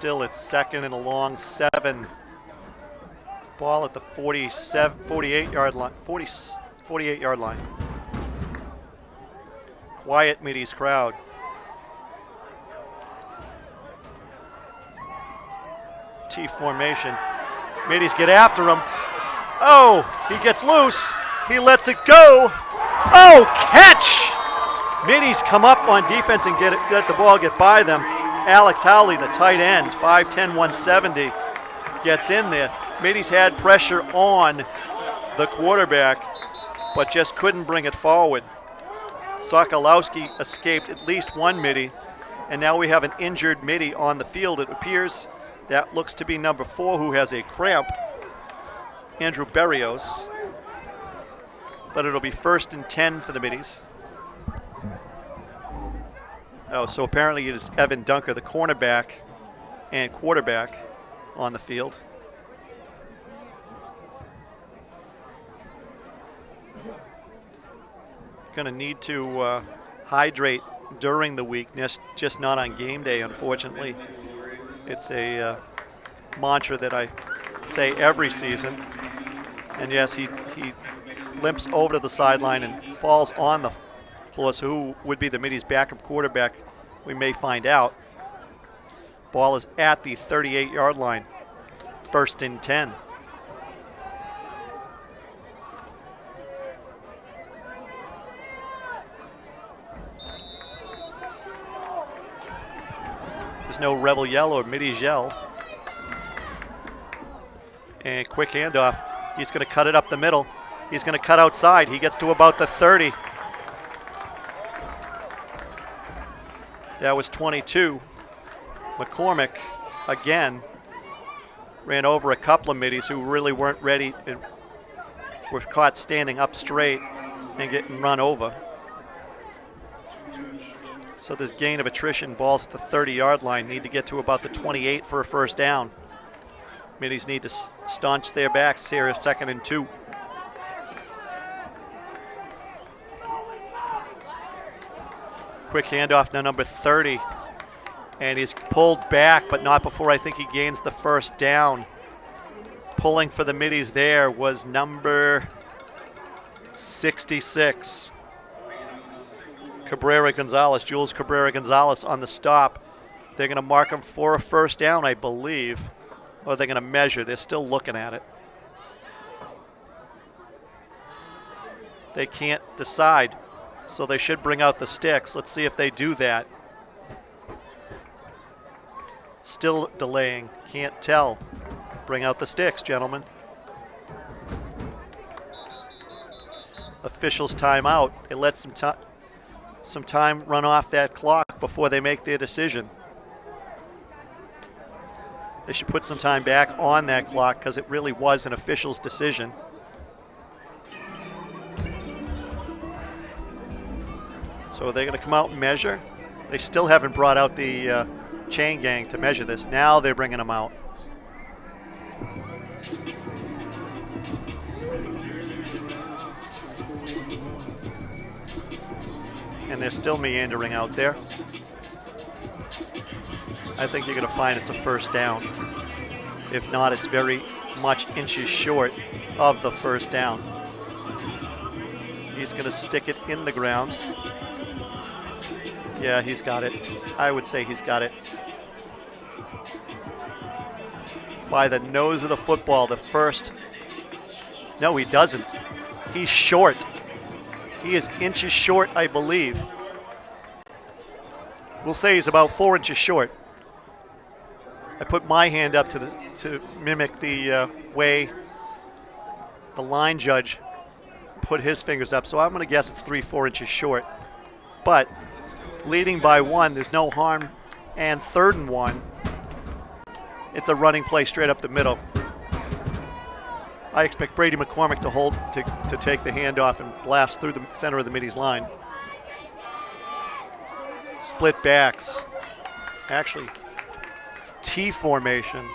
Still, it's second and a long 7. Ball at the 48-yard line. 48-yard line. Quiet Middies crowd. T formation. Middies get after him. Oh, he gets loose. He lets it go. Oh, catch! Middies come up on defense and get the ball, get by them. Alex Howley, the tight end, 5'10", 170, gets in there. Middies had pressure on the quarterback, but just couldn't bring it forward. Sokolowski escaped at least one Middie, and now we have an injured Middie on the field. It appears that looks to be number 4 who has a cramp, Andrew Berrios. But it'll be 1st and 10 for the Middies. Oh, so apparently it is Evan Dunker, the cornerback and quarterback, on the field. Going to need to hydrate during the week, just not on game day, unfortunately. It's a mantra that I say every season. And yes, he limps over to the sideline and falls on the floor. So who would be the Middies' backup quarterback? We may find out. Ball is at the 38-yard line. 1st and 10. There's no Rebel yell or Middies yell. And quick handoff. He's going to cut it up the middle. He's going to cut outside. He gets to about the 30. That was 22. McCormick, again, ran over a couple of Middies who really weren't ready and were caught standing up straight and getting run over. So this gain of attrition, balls at the 30-yard line, need to get to about the 28 for a 1st down. Middies need to staunch their backs here, 2nd and 2. Quick handoff now, number 30. And he's pulled back, but not before I think he gains the 1st down. Pulling for the Middies there was number 66. Jules Cabrera Gonzalez on the stop. They're going to mark him for a 1st down, I believe. Or they're going to measure. They're still looking at it. They can't decide, so they should bring out the sticks. Let's see if they do that. Still delaying. Can't tell. Bring out the sticks, gentlemen. Officials timeout. They let some time run off that clock before they make their decision. They should put some time back on that clock because it really was an official's decision. So they're going to come out and measure. They still haven't brought out the chain gang to measure this. Now they're bringing them out. And they're still meandering out there. I think you're going to find it's a 1st down. If not, it's very much inches short of the 1st down. He's going to stick it in the ground. Yeah, he's got it. I would say he's got it. By the nose of the football, the 1st. No, he doesn't. He's short. He is inches short, I believe. We'll say he's about 4 inches short. I put my hand up to mimic the way the line judge put his fingers up. So I'm going to guess it's 3-4 inches short. But leading by 1, there's no harm. And 3rd and 1, it's a running play straight up the middle. I expect Brady McCormick to take the handoff and blast through the center of the Middies line. Split backs. Actually, it's T formation.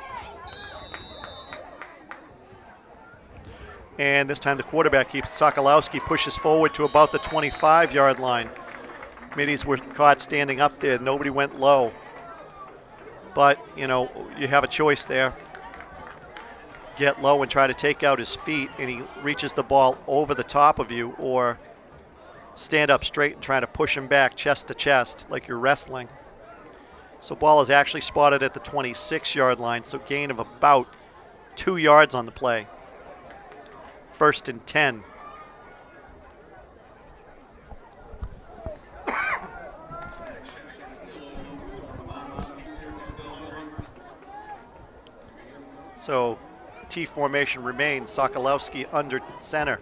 And this time the quarterback Sokolowski pushes forward to about the 25-yard line. Middies were caught standing up there. Nobody went low. But, you know, you have a choice there. Get low and try to take out his feet, and he reaches the ball over the top of you, or stand up straight and try to push him back chest to chest like you're wrestling. So ball is actually spotted at the 26-yard line, so gain of about 2 yards on the play. 1st and 10. So T formation remains. Sokolowski under center.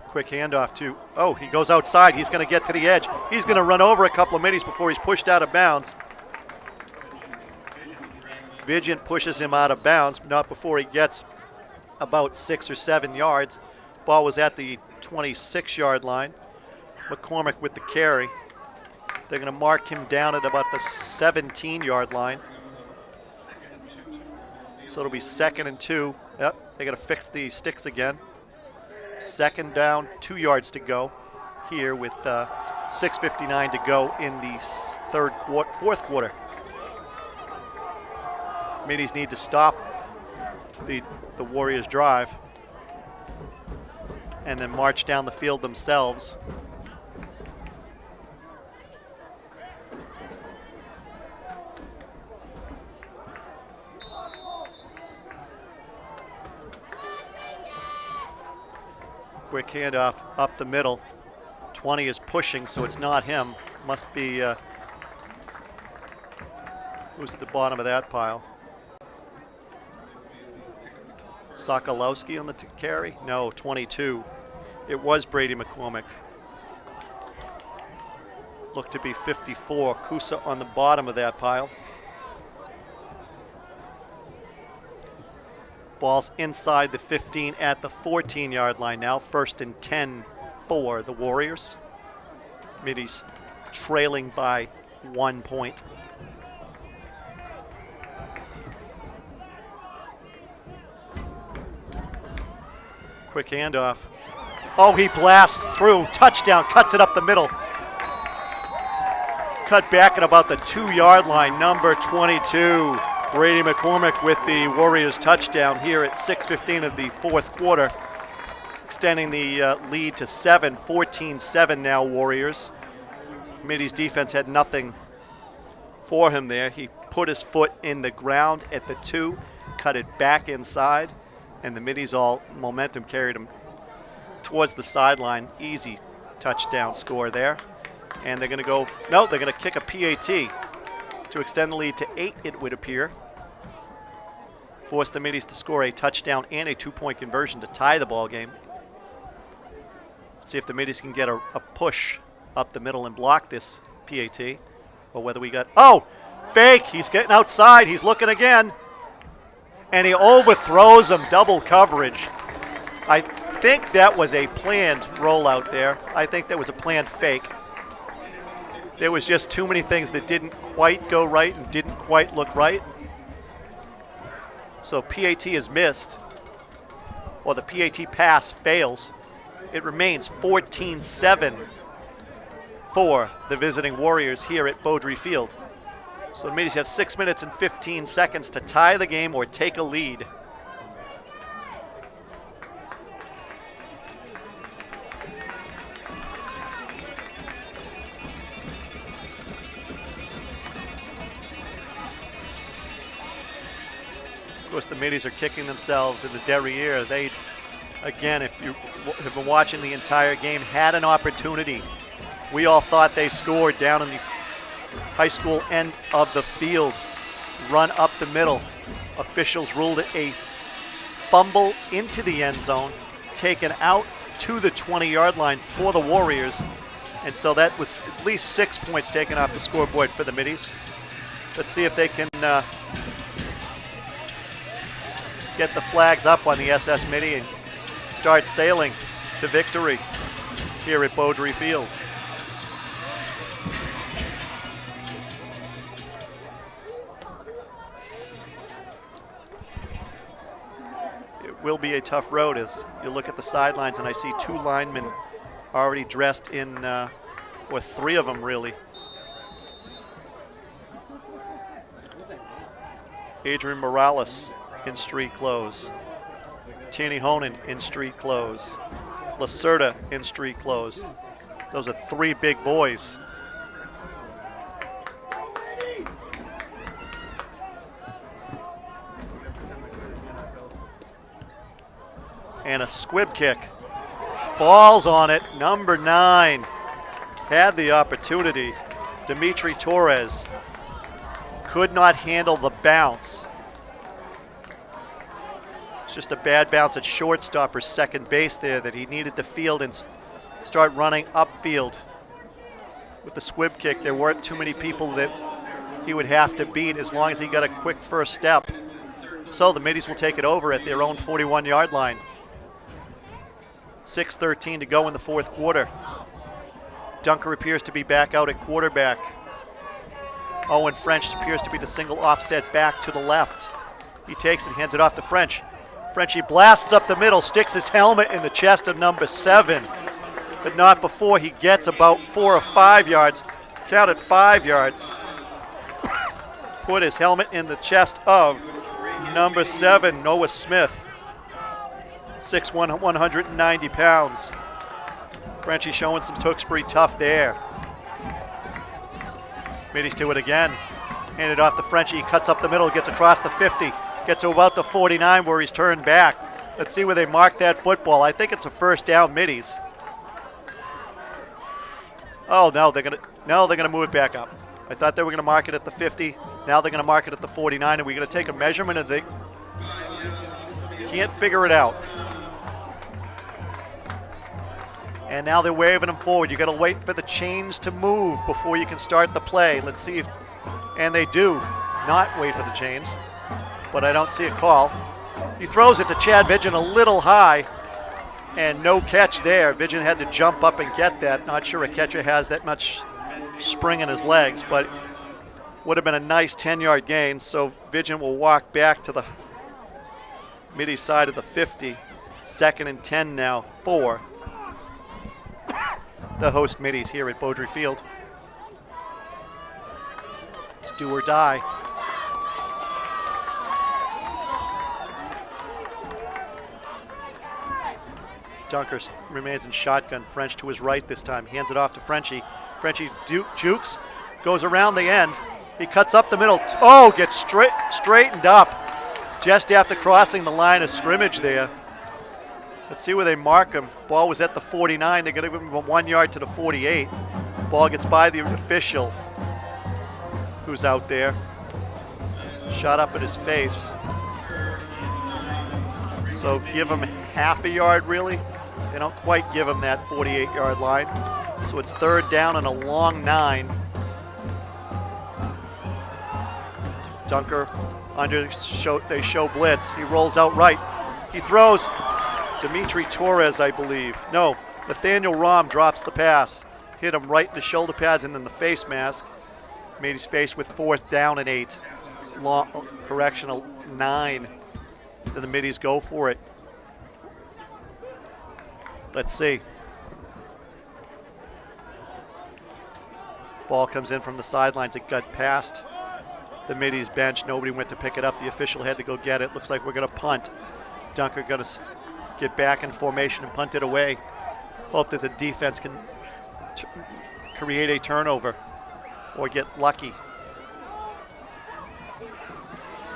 Quick handoff to, oh, he goes outside. He's going to get to the edge. He's going to run over a couple of middies before he's pushed out of bounds. Vigent pushes him out of bounds, not before he gets about 6 or 7 yards. Ball was at the 26-yard line. McCormick with the carry. They're going to mark him down at about the 17-yard line. So it'll be 2nd and 2. Yep, they got to fix the sticks again. 2nd down, 2 yards to go here with 6:59 to go in the fourth quarter. Middies need to stop the Warriors' drive and then march down the field themselves. Quick handoff up the middle. 20 is pushing, so it's not him. Must be, who's at the bottom of that pile? Sokolowski on the carry? No, 22. It was Brady McCormick. Looked to be 54. Kusa on the bottom of that pile. Ball's inside the 15 at the 14-yard line now. 1st and 10 for the Warriors. Middies trailing by 1 point. Quick handoff. Oh, he blasts through. Touchdown, cuts it up the middle. Cut back at about the 2-yard line. Number 22. Brady McCormick with the Warriors touchdown here at 6:15 of the fourth quarter, extending the lead to 7, 14-7 now Warriors. Middy's defense had nothing for him there. He put his foot in the ground at the 2, cut it back inside, and the Middies all momentum carried him towards the sideline. Easy touchdown score there. And they're going to go, no, they're going to kick a PAT to extend the lead to 8, it would appear. Force the Middies to score a touchdown and a 2-point conversion to tie the ball game. See if the Middies can get a push up the middle and block this PAT, or whether we got, oh, fake, he's getting outside, he's looking again, and he overthrows him, double coverage. I think that was a planned rollout there. I think that was a planned fake. There was just too many things that didn't quite go right and didn't quite look right. So PAT is missed, or the PAT pass fails. It remains 14-7 for the visiting Warriors here at Beaudry Field. So the Middies have 6 minutes and 15 seconds to tie the game or take a lead. Of course, the Middies are kicking themselves in the derriere. They, again, if you have been watching the entire game, had an opportunity. We all thought they scored down in the high school end of the field. Run up the middle. Officials ruled it a fumble into the end zone, taken out to the 20-yard line for the Warriors. And so that was at least 6 points taken off the scoreboard for the Middies. Let's see if they can get the flags up on the SS Middy and start sailing to victory here at Beaudry Field. It will be a tough road as you look at the sidelines, and I see 2 linemen already dressed in, or 3 of them really, Adrian Morales in street clothes. Tierney Honan in street clothes. Lacerda in street clothes. Those are 3 big boys. And a squib kick. Falls on it. Number 9 had the opportunity. Dimitri Torres could not handle the bounce. It's just a bad bounce at shortstop or second base there that he needed to field and start running upfield. With the squib kick, there weren't too many people that he would have to beat as long as he got a quick first step. So the Middies will take it over at their own 41-yard line. 6:13 to go in the fourth quarter. Dunker appears to be back out at quarterback. Owen French appears to be the single offset back to the left. He takes it, hands it off to French. Frenchie blasts up the middle, sticks his helmet in the chest of number 7, but not before he gets about 4 or 5 yards. Counted 5 yards. Put his helmet in the chest of number 7, Noah Smith. 6'1", 190 pounds. Frenchie showing some Tewksbury tough there. Middies to it again. Handed off to Frenchie. He cuts up the middle, gets across the 50, gets to about the 49 where he's turned back. Let's see where they mark that football. I think it's a first down, Middies. Oh no, they're gonna move it back up. I thought they were gonna mark it at the 50. Now they're gonna mark it at the 49, and we're gonna take a measurement of the. Can't figure it out. And now they're waving them forward. You got to wait for the chains to move before you can start the play. Let's see if, and they do not wait for the chains, but I don't see a call. He throws it to Chad Vigin a little high, and no catch there. Vigin had to jump up and get that. Not sure a catcher has that much spring in his legs, but would have been a nice 10-yard gain. So Vigin will walk back to the Middie side of the 50. 2nd and 10 now for the host Middies here at Beaudry Field. It's do or die. Dunker remains in shotgun. French to his right this time. Hands it off to Frenchie. Frenchie jukes, goes around the end. He cuts up the middle. Oh, gets straightened up just after crossing the line of scrimmage there. Let's see where they mark him. Ball was at the 49. They're going to give him 1 yard to the 48. Ball gets by the official who's out there. Shot up at his face. So give him half a yard, really. They don't quite give him that 48-yard line. So it's 3rd down and a long 9. Dunker they show blitz. He rolls out right. He throws. Dimitri Torres, I believe. No, Nathaniel Rahm drops the pass. Hit him right in the shoulder pads and in the face mask. Made his face with 4th down and 8. Correctional 9. Then the Middies go for it. Let's see. Ball comes in from the sidelines. It got past the Middies bench. Nobody went to pick it up. The official had to go get it. Looks like we're going to punt. Dunker going to get back in formation and punt it away. Hope that the defense can create a turnover or get lucky.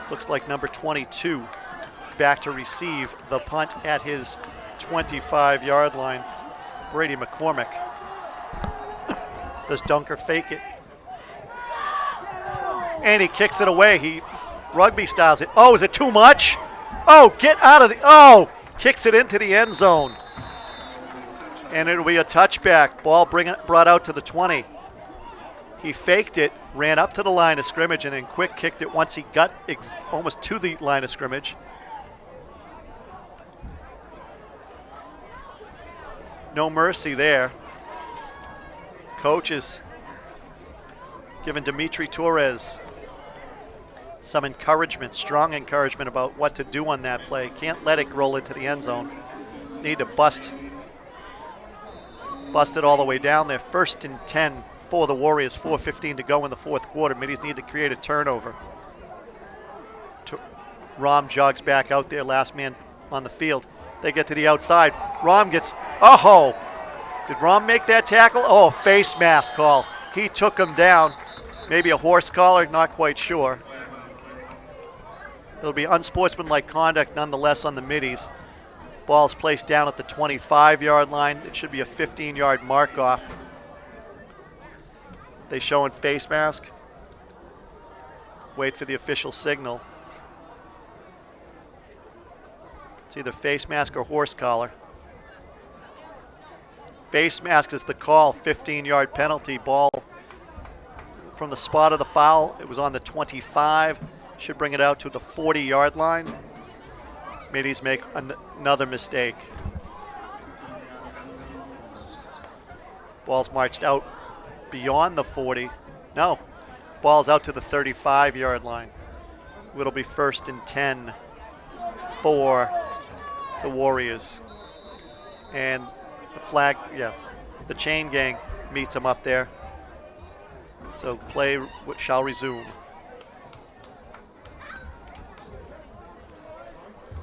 Looks like number 22 back to receive the punt at his 25-yard line. Brady McCormick. Does Dunker fake it? And he kicks it away. He rugby styles it. Oh, is it too much? Oh, get out of the, oh! Kicks it into the end zone. And it'll be a touchback. Ball brought out to the 20. He faked it, ran up to the line of scrimmage, and then quick kicked it once he got almost to the line of scrimmage. No mercy there. Coach is giving Dimitri Torres some encouragement, strong encouragement about what to do on that play. Can't let it roll into the end zone. Need to bust it all the way down there. 1st and 10 for the Warriors. 4:15 to go in the fourth quarter. Middies need to create a turnover. Rom jogs back out there, last man on the field. They get to the outside. Rom gets, oh! Did Rom make that tackle? Oh, face mask call. He took him down. Maybe a horse collar, not quite sure. It'll be unsportsmanlike conduct nonetheless on the middies. Ball's placed down at the 25-yard line. It should be a 15-yard mark-off. They showing face mask. Wait for the official signal. It's either face mask or horse collar. Face mask is the call, 15-yard penalty. Ball from the spot of the foul. It was on the 25. Should bring it out to the 40-yard line. Middies make another mistake. Ball's marched out beyond the 40. No, ball's out to the 35-yard line. It'll be 1st and 10 for the Warriors. And the flag, the chain gang meets them up there. So play shall resume.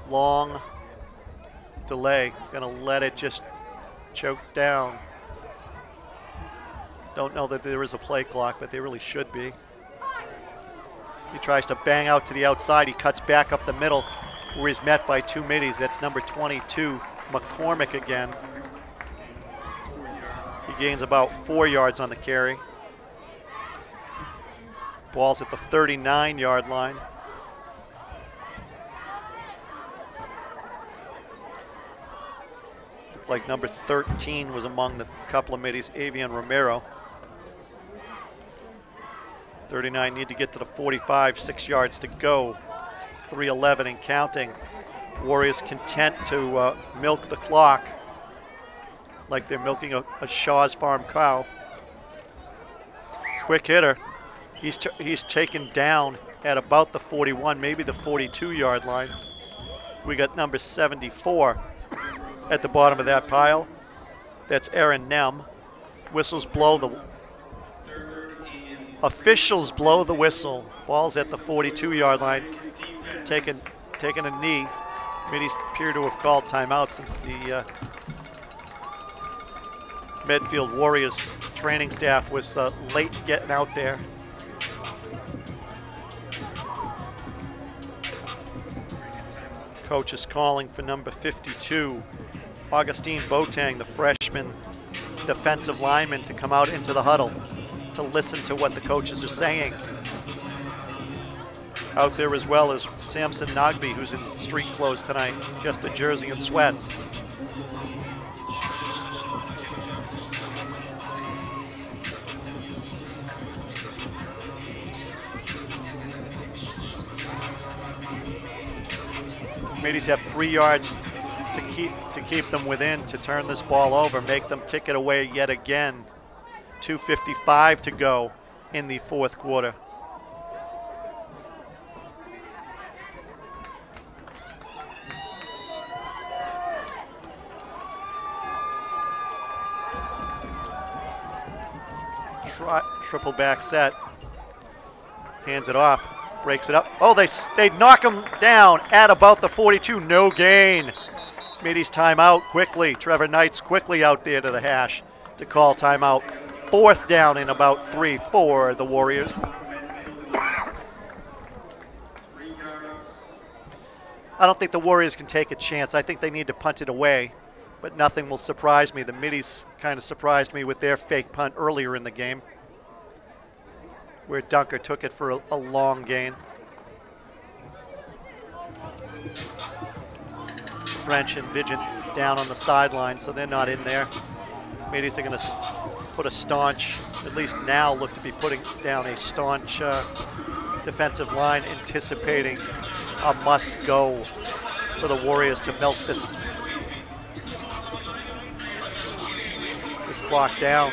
Long delay. Gonna let it just choke down. Don't know that there is a play clock, but there really should be. He tries to bang out to the outside. He cuts back up the middle where he's met by two middies. That's number 22, McCormick again. He gains about 4 yards on the carry. Ball's at the 39-yard line. Looked like number 13 was among the couple of middies, Avian Romero. 39 need to get to the 45, 6 yards to go. 3:11 and counting. Warriors content to milk the clock like they're milking a Shaw's Farm cow. Quick hitter. He's taken down at about the 41, maybe the 42-yard line. We got number 74 at the bottom of that pile. That's Aaron Nem. Officials blow the whistle. Ball's at the 42-yard line. Taking a knee. Middies appear to have called timeout since the Medfield Warriors training staff was late getting out there. Coach is calling for number 52, Augustine Boateng, the freshman defensive lineman, to come out into the huddle to listen to what the coaches are saying. Out there as well as Samson Nagby, who's in street clothes tonight, just a jersey and sweats. Middies have 3 yards to keep them within, to turn this ball over, make them kick it away yet again. 2:55 to go in the fourth quarter. Triple back set. Hands it off. Breaks it up. Oh, they knock him down at about the 42. No gain. Middies timeout quickly. Trevor Knight's quickly out there to the hash to call timeout. 4th down in about 3 for the Warriors. I don't think the Warriors can take a chance. I think they need to punt it away, but nothing will surprise me. The Middies kind of surprised me with their fake punt earlier in the game, where Dunker took it for a long gain. French and Vigent down on the sideline, so they're not in there. Middies are going to put a staunch, at least now look to be putting down a staunch defensive line, anticipating a must-go for the Warriors to milk this clock down.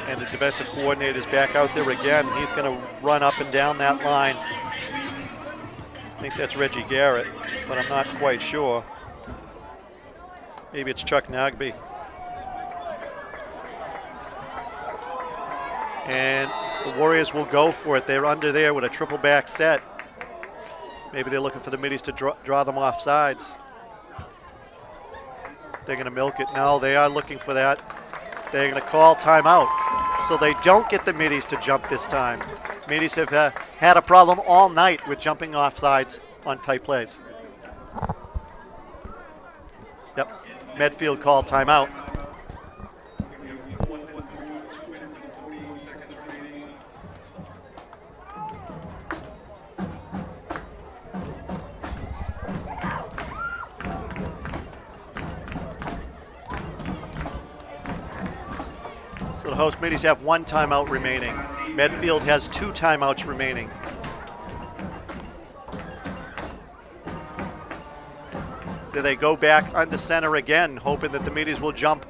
And the defensive coordinator is back out there again. He's going to run up and down that line. I think that's Reggie Garrett. but I'm not quite sure. Maybe it's Chuck Nagby. And the Warriors will go for it. They're under there with a triple back set. Maybe they're looking for the middies to draw them off sides. They're going to milk it. No, they are looking for that. They're going to call timeout. So they don't get the middies to jump this time. Middies have had a problem all night with jumping off sides on tight plays. Yep, Medfield called timeout. So the host middies have 1 timeout remaining. Medfield has 2 timeouts remaining. Do they go back under center again, hoping that the middies will jump?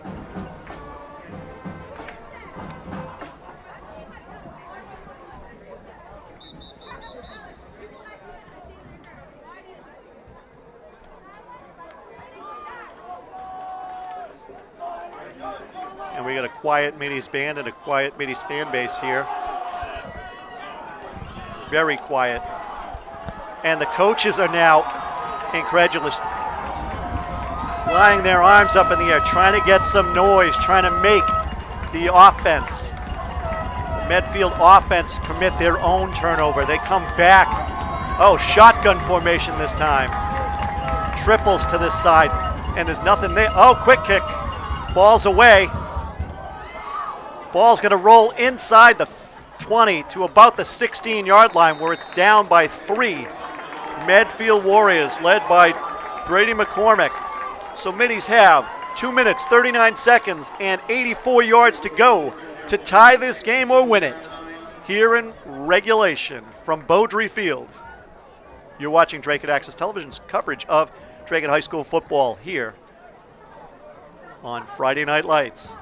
And we got a quiet middies band and a quiet middies fan base here. Very quiet. And the coaches are now incredulous, flying their arms up in the air, trying to get some noise, trying to make the offense, the Medfield offense, commit their own turnover. They come back. Oh, shotgun formation this time. Triples to this side, and there's nothing there. Oh, quick kick. Ball's away. Ball's going to roll inside the 20 to about the 16-yard line, where it's down by 3. Medfield Warriors led by Brady McCormick. So middies have 2 minutes, 39 seconds, and 84 yards to go to tie this game or win it here in regulation from Beaudry Field. You're watching Dracut Access Television's coverage of Dracut High School football here on Friday Night Lights.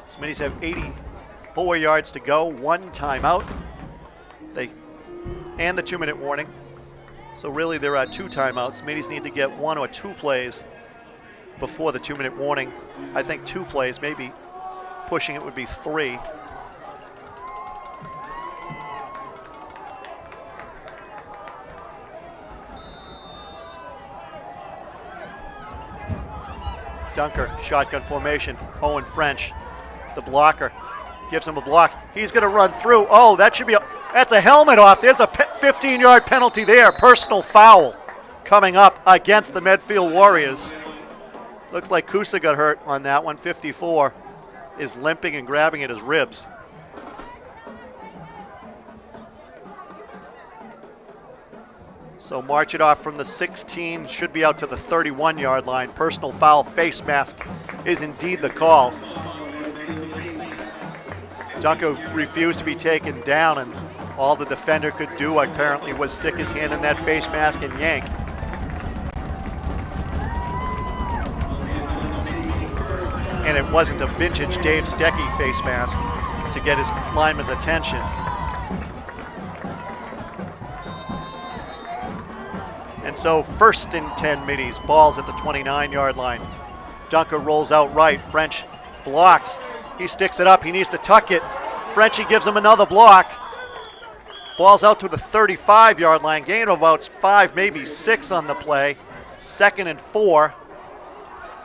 So middies have 84 yards to go, 1 timeout. And the 2-minute warning. So really there are 2 timeouts. Middies need to get 1 or 2 plays before the 2-minute warning. I think 2 plays, maybe pushing it would be 3. Dunker, shotgun formation. Owen French, the blocker, gives him a block. He's going to run through. Oh, that's a helmet off. There's a 15-yard penalty there. Personal foul coming up against the Medfield Warriors. Looks like Kusa got hurt on that one. 54 is limping and grabbing at his ribs. So march it off from the 16, should be out to the 31-yard line. Personal foul, face mask is indeed the call. Dunker refused to be taken down, and all the defender could do apparently was stick his hand in that face mask and yank. And it wasn't a vintage Dave Stecky face mask to get his lineman's attention. And so 1st and 10 middies, ball's at the 29-yard line. Dunker rolls out right, French blocks. He sticks it up, he needs to tuck it. Frenchie gives him another block. Ball's out to the 35-yard line, gain of about 5, maybe 6 on the play. 2nd and 4,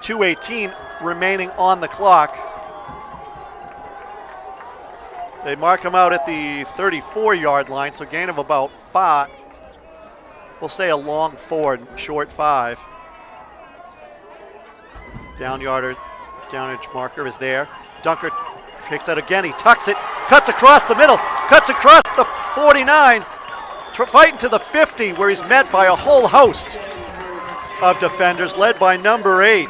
2:18 remaining on the clock. They mark him out at the 34-yard line, so gain of about 5. We'll say a long 4, short 5. Downage marker is there. Dunker takes that again, he tucks it, cuts across the middle, cuts across the 49, fighting to the 50, where he's met by a whole host of defenders, led by number 8,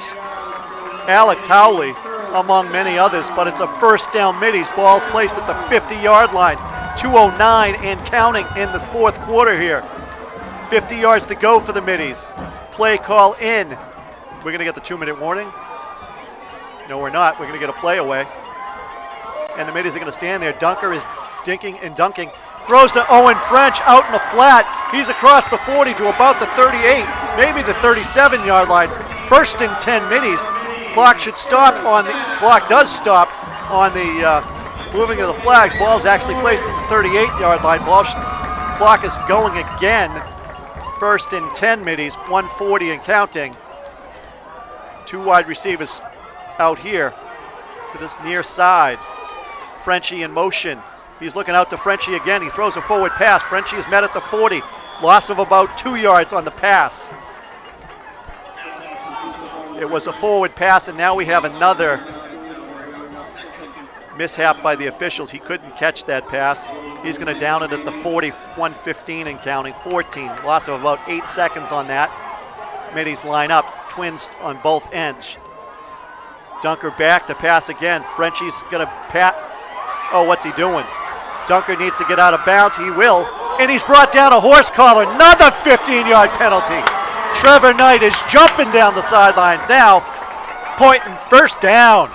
Alex Howley, among many others, but it's a first down middies. Ball's placed at the 50-yard line, 2:09 and counting in the 4th quarter here. 50 yards to go for the middies. Play call in. We're going to get the 2-minute warning. No, we're not. We're going to get a play away. And the middies are going to stand there. Dunker is dinking and dunking. Throws to Owen French out in the flat. He's across the 40 to about the 38, maybe the 37-yard line. First and 10 middies. Clock does stop on the moving of the flags. Ball's actually placed at the 38-yard line. Clock is going again. First and 10 middies, 140 and counting. Two wide receivers out here to this near side. Frenchie in motion. He's looking out to Frenchie again. He throws a forward pass. Frenchie is met at the 40. Loss of about 2 yards on the pass. It was a forward pass, and now we have another mishap by the officials. He couldn't catch that pass. He's going to down it at the 40, 115 and counting, 14. Loss of about 8 seconds on that. Middies line up, twins on both ends. Dunker back to pass again. Frenchie's going to pat. Oh, what's he doing? Dunker needs to get out of bounds. He will. And he's brought down a horse collar. Another 15-yard penalty. Trevor Knight is jumping down the sidelines now, pointing first down.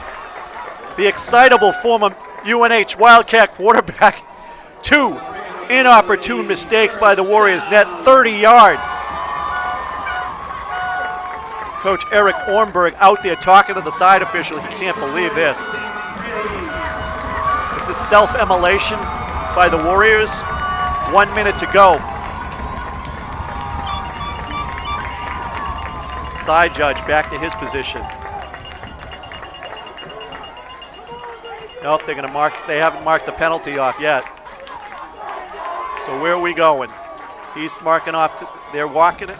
The excitable former UNH Wildcat quarterback. 2 inopportune mistakes by the Warriors, net 30 yards. Coach Eric Ornberg out there talking to the side official. He can't believe this. Is this self-immolation by the Warriors? 1 minute to go. Side judge back to his position. Nope, they're going to mark. They haven't marked the penalty off yet. So where are we going? He's marking off. They're walking it.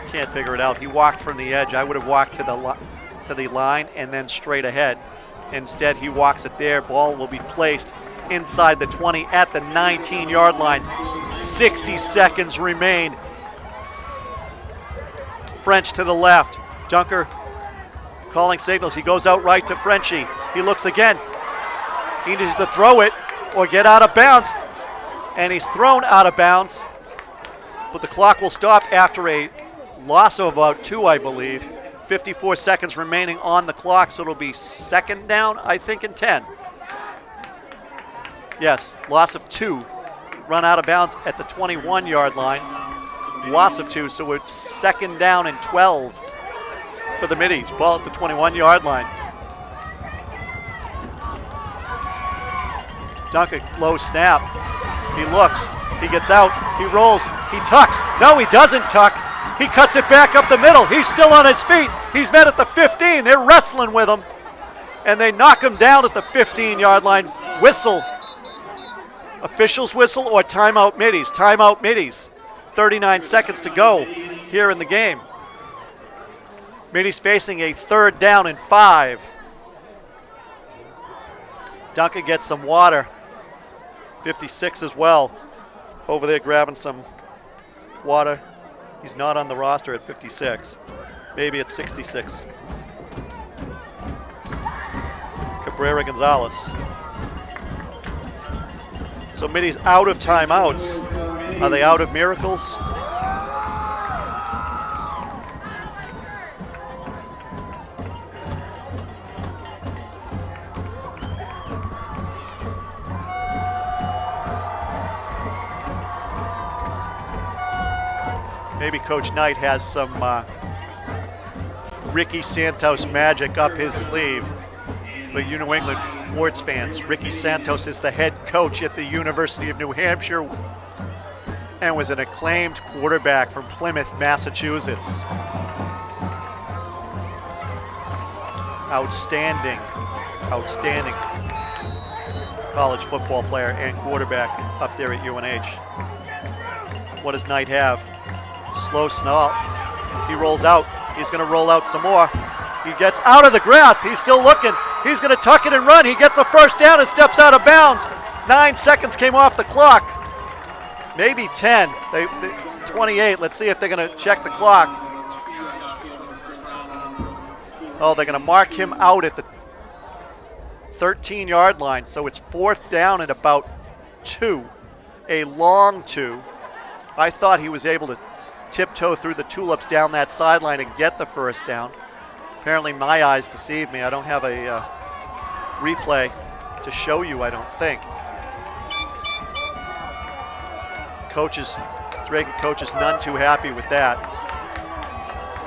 Can't figure it out. He walked from the edge. I would have walked to the line and then straight ahead. Instead, he walks it there. Ball will be placed inside the 20 at the 19-yard line. 60 seconds remain. French to the left. Dunker calling signals. He goes out right to Frenchie. He looks again. He needs to throw it or get out of bounds. And he's thrown out of bounds. But the clock will stop after a loss of about 2, I believe. 54 seconds remaining on the clock, so it'll be second down, I think, and 10. Yes, loss of 2. Run out of bounds at the 21-yard line. Loss of 2, so it's second down and 12 for the middies. Ball at the 21-yard line. Duncan, low snap. He looks, he gets out, he rolls, he tucks. No, he doesn't tuck. He cuts it back up the middle. He's still on his feet. He's met at the 15. They're wrestling with him. And they knock him down at the 15-yard line. Whistle. Officials whistle or timeout middies? Timeout middies. 39 seconds to go here in the game. Middies facing a third down and 5. Duncan gets some water. 56 as well. Over there grabbing some water. He's not on the roster at 56. Maybe at 66. Cabrera Gonzalez. So middies out of timeouts. Are they out of miracles? Maybe Coach Knight has some Ricky Santos magic up his sleeve for New England sports fans. Ricky Santos is the head coach at the University of New Hampshire and was an acclaimed quarterback from Plymouth, Massachusetts. Outstanding college football player and quarterback up there at UNH. What does Knight have? Slow snap. He rolls out. He's going to roll out some more. He gets out of the grasp. He's still looking. He's going to tuck it and run. He gets the first down and steps out of bounds. 9 seconds came off the clock. Maybe 10. It's 28. Let's see if they're going to check the clock. Oh, they're going to mark him out at the 13-yard line. So it's fourth down and about 2. A long 2. I thought he was able to tiptoe through the tulips down that sideline and get the first down. Apparently my eyes deceived me. I don't have a replay to show you, I don't think. Dracut coach is none too happy with that.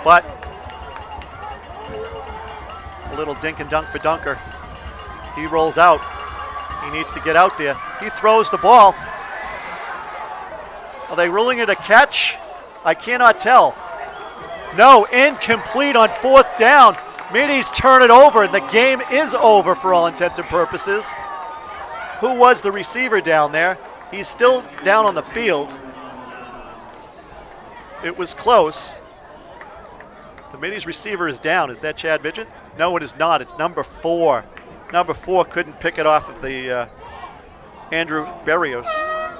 But a little dink and dunk for Dunker. He rolls out. He needs to get out there. He throws the ball. Are they ruling it a catch? I cannot tell. No, incomplete on 4th down. Middies turn it over, and the game is over for all intents and purposes. Who was the receiver down there? He's still down on the field. It was close. The Middies receiver is down. Is that Chad Vigent? No, it is not. It's number 4. Number 4 couldn't pick it off of the Andrew Berrios.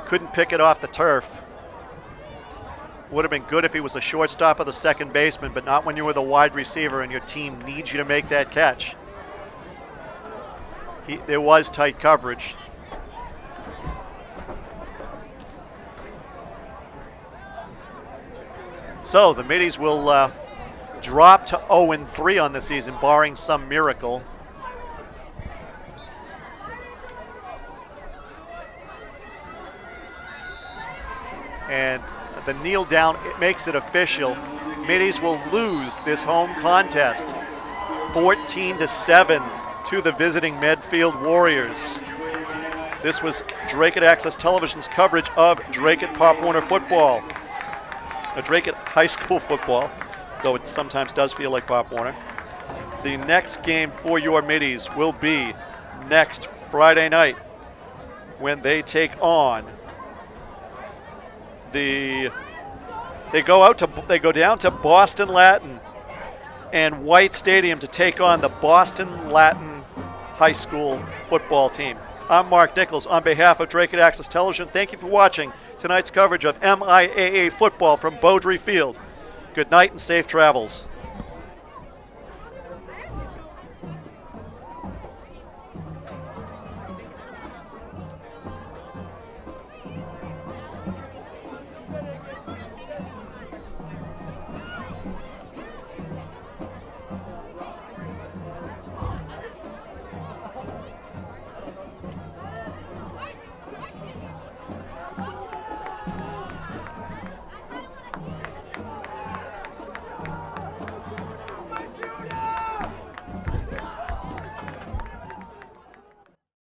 Couldn't pick it off the turf. Would have been good if he was a shortstop or the second baseman, but not when you were the wide receiver and your team needs you to make that catch. There was tight coverage. So the Middies will drop to 0-3 on the season, barring some miracle. And the kneel down, it makes it official. Middies will lose this home contest 14-7 to the visiting Medfield Warriors. This was Dracut Access Television's coverage of Dracut Pop Warner football. Dracut High School football, though it sometimes does feel like Pop Warner. The next game for your Middies will be next Friday night when they take on they go down to Boston Latin and White Stadium to take on the Boston Latin High School football team. I'm Mark Nichols on behalf of Dracut Access Television. Thank you for watching tonight's coverage of MIAA football from Beaudry Field. Good night and safe travels.